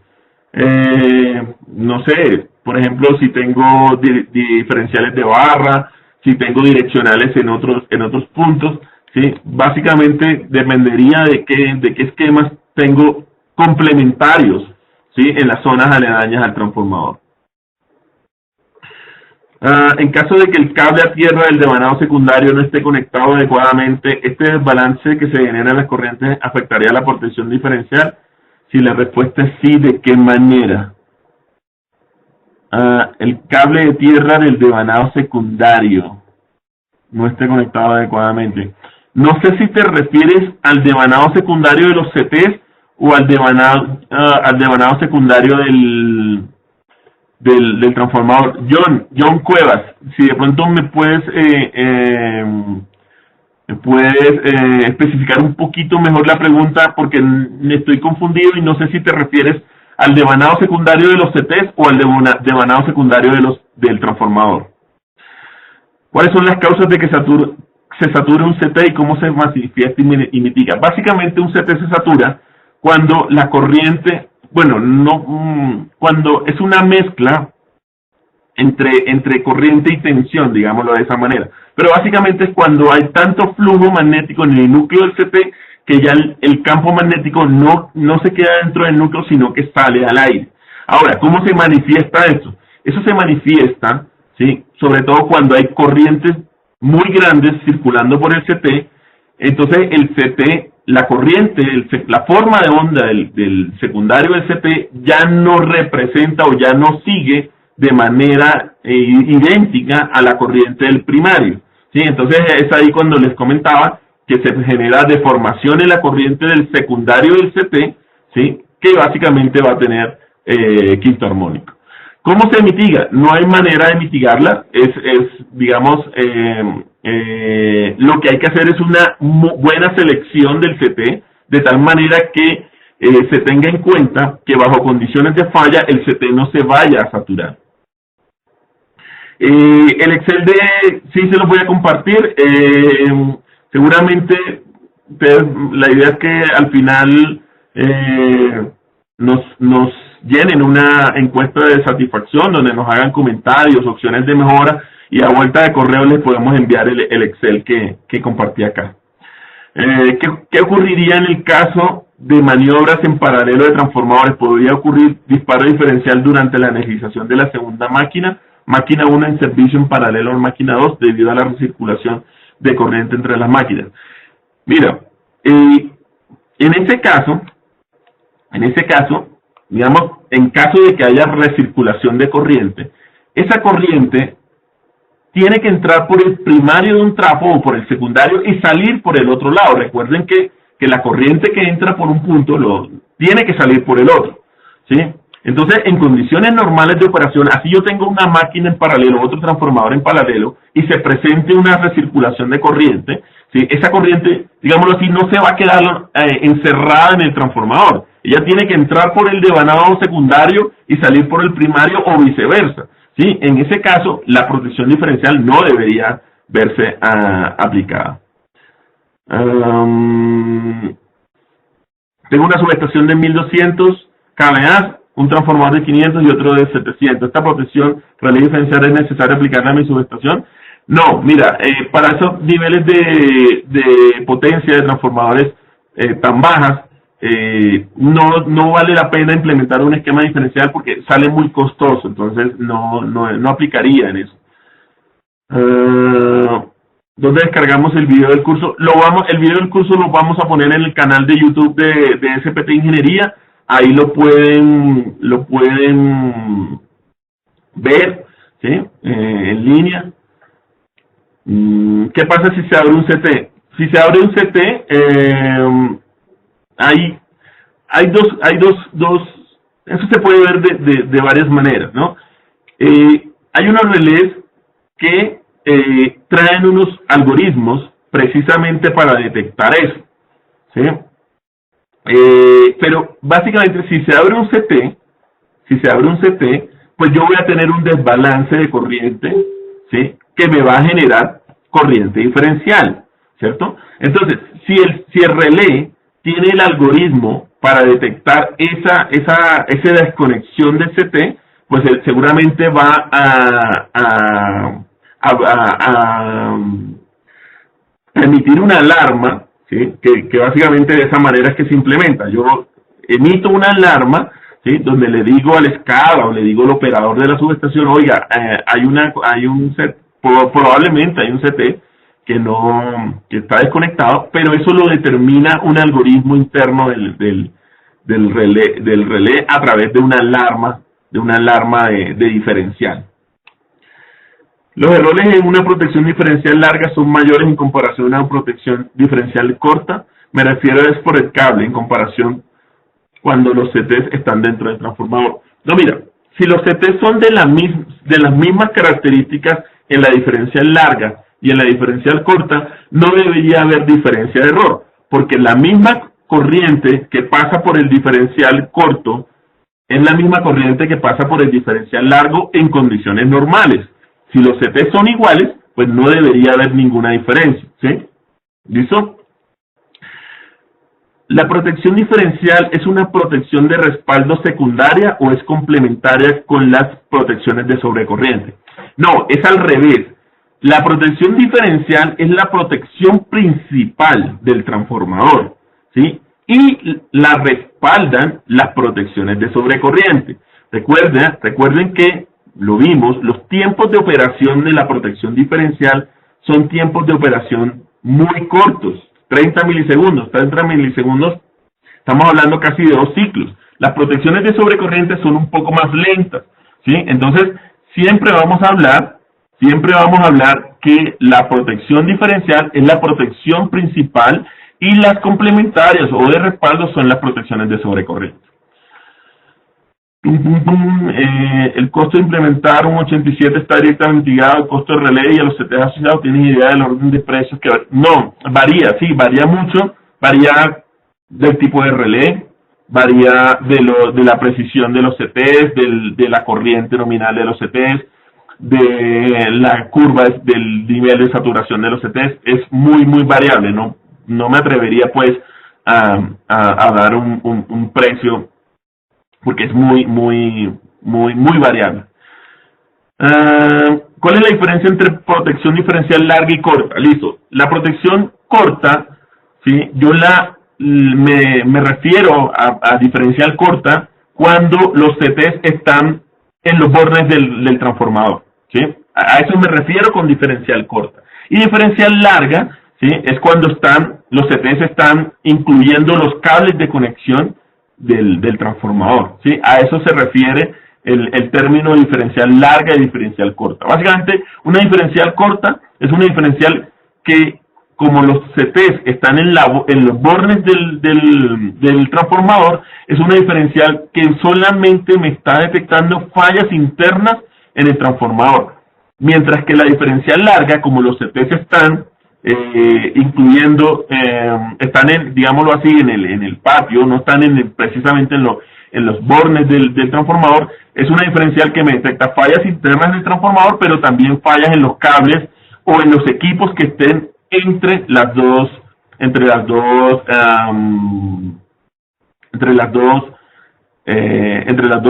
No sé, por ejemplo, si tengo diferenciales de barra, si tengo direccionales en otros puntos, ¿sí? Básicamente dependería de qué esquemas tengo complementarios, ¿sí? En las zonas aledañas al transformador. En caso de que el cable a tierra del devanado secundario no esté conectado adecuadamente, este desbalance que se genera en las corrientes afectaría la protección diferencial. Si la respuesta es sí, ¿de qué manera? El cable de tierra del devanado secundario no esté conectado adecuadamente. No sé si te refieres al devanado secundario de los CTs o al devanado secundario del transformador. John Cuevas, si de pronto me puedes especificar un poquito mejor la pregunta, porque me estoy confundido y no sé si te refieres al devanado secundario de los CTs o al devanado secundario del transformador. ¿Cuáles son las causas de que se sature un CT y cómo se manifiesta y mitiga? Básicamente un CT se satura cuando la corriente, bueno, no, cuando es una mezcla entre corriente y tensión, digámoslo de esa manera. Pero básicamente es cuando hay tanto flujo magnético en el núcleo del CT que ya el campo magnético no se queda dentro del núcleo, sino que sale al aire. Ahora, ¿cómo se manifiesta eso? Eso se manifiesta, ¿sí?, sobre todo cuando hay corrientes muy grandes circulando por el CT. Entonces el CT, la corriente, la forma de onda del secundario del CT ya no representa o ya no sigue de manera idéntica a la corriente del primario, ¿sí? Entonces es ahí cuando les comentaba que se genera deformación en la corriente del secundario del CT, ¿sí?, que básicamente va a tener quinto armónico. ¿Cómo se mitiga? No hay manera de mitigarla, digamos, lo que hay que hacer es una buena selección del CT, de tal manera que se tenga en cuenta que bajo condiciones de falla el CT no se vaya a saturar. El Excel sí se lo voy a compartir. Seguramente la idea es que al final nos llenen una encuesta de satisfacción donde nos hagan comentarios, opciones de mejora, y a vuelta de correo les podemos enviar el Excel que compartí acá. ¿Qué ocurriría en el caso de maniobras en paralelo de transformadores? Podría ocurrir disparo diferencial durante la energización de la segunda máquina 1 en servicio en paralelo a la máquina 2 debido a la recirculación de corriente entre las máquinas. Mira, en ese caso, digamos, en caso de que haya recirculación de corriente, esa corriente tiene que entrar por el primario de un trapo o por el secundario y salir por el otro lado. Recuerden que la corriente que entra por un punto tiene que salir por el otro, ¿sí? Entonces, en condiciones normales de operación, así yo tengo una máquina en paralelo, otro transformador en paralelo, y se presente una recirculación de corriente, ¿sí?, esa corriente, digámoslo así, no se va a quedar encerrada en el transformador. Ella tiene que entrar por el devanado secundario y salir por el primario o viceversa, ¿sí? En ese caso, la protección diferencial no debería verse aplicada. Tengo una subestación de 1200 kVA, un transformador de 500 y otro de 700. ¿Esta protección relé diferencial es necesaria aplicarla a mi subestación? No, mira, para esos niveles de potencia de transformadores tan bajas, no vale la pena implementar un esquema diferencial porque sale muy costoso, entonces no aplicaría en eso. ¿Dónde descargamos el video del curso? El video del curso lo vamos a poner en el canal de YouTube de SPT Ingeniería. Ahí lo pueden ver, ¿sí?, en línea. ¿Qué pasa si se abre un CT? Si se abre un CT, hay dos, eso se puede ver de varias maneras, ¿no? Hay unos relés que traen unos algoritmos precisamente para detectar eso, ¿sí? Pero básicamente si se abre un CT, pues yo voy a tener un desbalance de corriente, ¿sí?, que me va a generar corriente diferencial, ¿cierto? Entonces, si el relé tiene el algoritmo para detectar esa desconexión del CT, pues él seguramente va a emitir una alarma, ¿sí?, que básicamente de esa manera es que se implementa. Yo emito una alarma, ¿sí?, donde le digo al SCADA o le digo al operador de la subestación, oiga, probablemente hay un CT que está desconectado, pero eso lo determina un algoritmo interno del relé a través de una alarma de diferencial. Los errores en una protección diferencial larga son mayores en comparación a una protección diferencial corta. Me refiero es por el cable, en comparación cuando los CTs están dentro del transformador. No, mira, si los CTs son de las mismas características en la diferencial larga y en la diferencial corta, no debería haber diferencia de error, porque la misma corriente que pasa por el diferencial corto es la misma corriente que pasa por el diferencial largo en condiciones normales. Si los CT son iguales, pues no debería haber ninguna diferencia, ¿sí? ¿Listo? ¿La protección diferencial es una protección de respaldo secundaria o es complementaria con las protecciones de sobrecorriente? No, es al revés. La protección diferencial es la protección principal del transformador, ¿sí? Y la respaldan las protecciones de sobrecorriente. Recuerden que, lo vimos, los tiempos de operación de la protección diferencial son tiempos de operación muy cortos, 30 milisegundos, estamos hablando casi de 2 ciclos. Las protecciones de sobrecorriente son un poco más lentas, ¿sí? Entonces, siempre vamos a hablar que la protección diferencial es la protección principal y las complementarias o de respaldo son las protecciones de sobrecorriente. El costo de implementar un 87 está directamente ligado al costo de relé y a los CTs asociados. ¿Tienes idea del orden de precios que no, varía, sí, varía mucho, varía del tipo de relé, varía de la precisión de los CTs, de la corriente nominal de los CTs, de la curva del nivel de saturación de los CTs. Es muy variable, no me atrevería pues a dar un precio porque es muy variable. ¿Cuál es la diferencia entre protección diferencial larga y corta? Listo. La protección corta, ¿sí? Yo me refiero a diferencial corta cuando los CTs están en los bordes del transformador, ¿sí? A eso me refiero con diferencial corta. Y diferencial larga, ¿sí? Es cuando los CTs están incluyendo los cables de conexión del transformador, ¿sí? A eso se refiere el término diferencial larga y diferencial corta. Básicamente, una diferencial corta es una diferencial que, como los CTs están en los bornes del transformador, es una diferencial que solamente me está detectando fallas internas en el transformador. Mientras que la diferencial larga, como los CTs están están digámoslo así, en el patio, no están precisamente en los bornes del transformador, es una diferencial que me detecta fallas internas del transformador, pero también fallas en los cables o en los equipos que estén entre las dos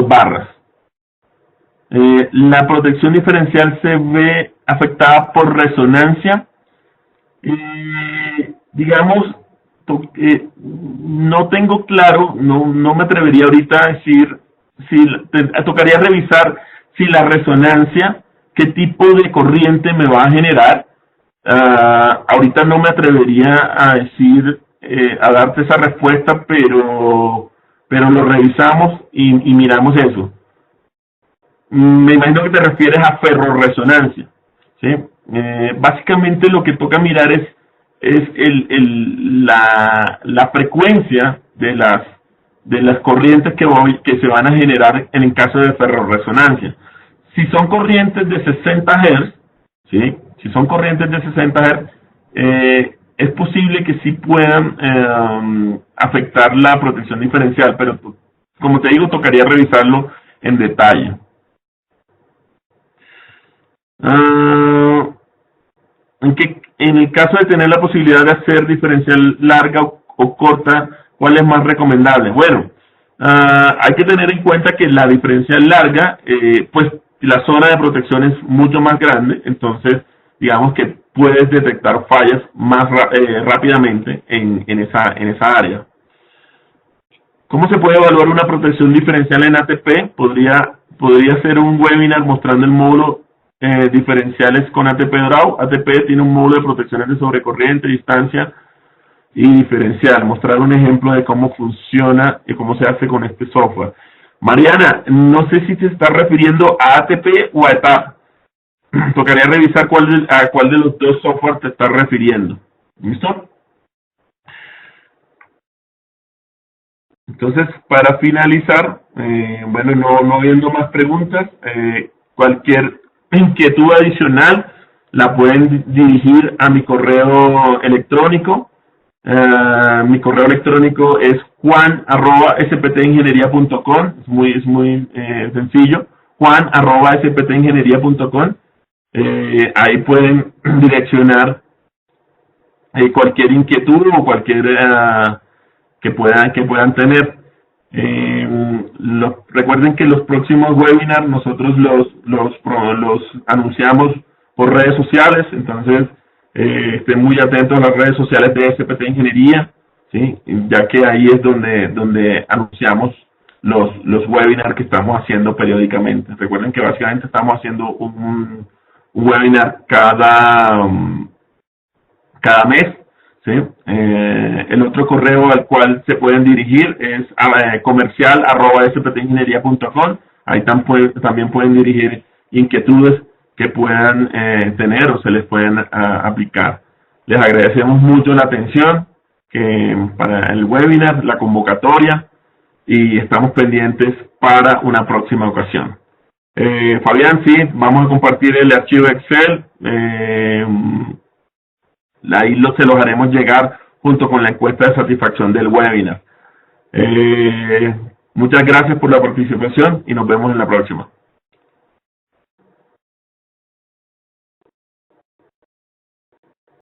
barras. La protección diferencial se ve afectada por resonancia. Digamos, no tengo claro, no me atrevería ahorita a decir, tocaría revisar si la resonancia, qué tipo de corriente me va a generar. Ahorita no me atrevería a decir, a darte esa respuesta, pero lo revisamos y miramos eso. Me imagino que te refieres a ferrorresonancia, ¿sí? Básicamente lo que toca mirar es la frecuencia de las corrientes que se van a generar en el caso de ferrorresonancia. Si son corrientes de 60 Hz, ¿sí? Si son corrientes de 60 Hz, es posible que sí puedan afectar la protección diferencial, pero como te digo, tocaría revisarlo en detalle. En el caso de tener la posibilidad de hacer diferencial larga o corta, ¿cuál es más recomendable? Bueno, hay que tener en cuenta que la diferencial larga, pues la zona de protección es mucho más grande, entonces digamos que puedes detectar fallas más rápidamente en esa área. ¿Cómo se puede evaluar una protección diferencial en ATP? Podría ser un webinar mostrando el módulo diferenciales con ATP Draw. ATP tiene un módulo de protecciones de sobrecorriente, distancia y diferencial. Mostrar un ejemplo de cómo funciona y cómo se hace con este software. Mariana, no sé si te estás refiriendo a ATP o a ETAP. Tocaría revisar a cuál de los dos softwares te estás refiriendo. ¿Listo? Entonces, para finalizar, bueno, no viendo más preguntas, cualquier inquietud adicional la pueden dirigir a mi correo electrónico. Mi correo electrónico es juan@sptingenieria.com. Es muy sencillo. juan@sptingenieria.com. Ahí pueden direccionar cualquier inquietud o cualquier puedan tener. Recuerden que los próximos webinars nosotros los anunciamos por redes sociales, entonces estén muy atentos a las redes sociales de SPT Ingeniería, ¿sí? Ya que ahí es donde anunciamos los webinars que estamos haciendo periódicamente. Recuerden que básicamente estamos haciendo un webinar cada mes, ¿sí? El otro correo al cual se pueden dirigir es comercial@sptingeniería.com. Ahí también pueden dirigir inquietudes que puedan tener o se les pueden aplicar. Les agradecemos mucho la atención para el webinar, la convocatoria, y estamos pendientes para una próxima ocasión. Fabián, sí, vamos a compartir el archivo Excel. Ahí se los haremos llegar junto con la encuesta de satisfacción del webinar. Muchas gracias por la participación y nos vemos en la próxima.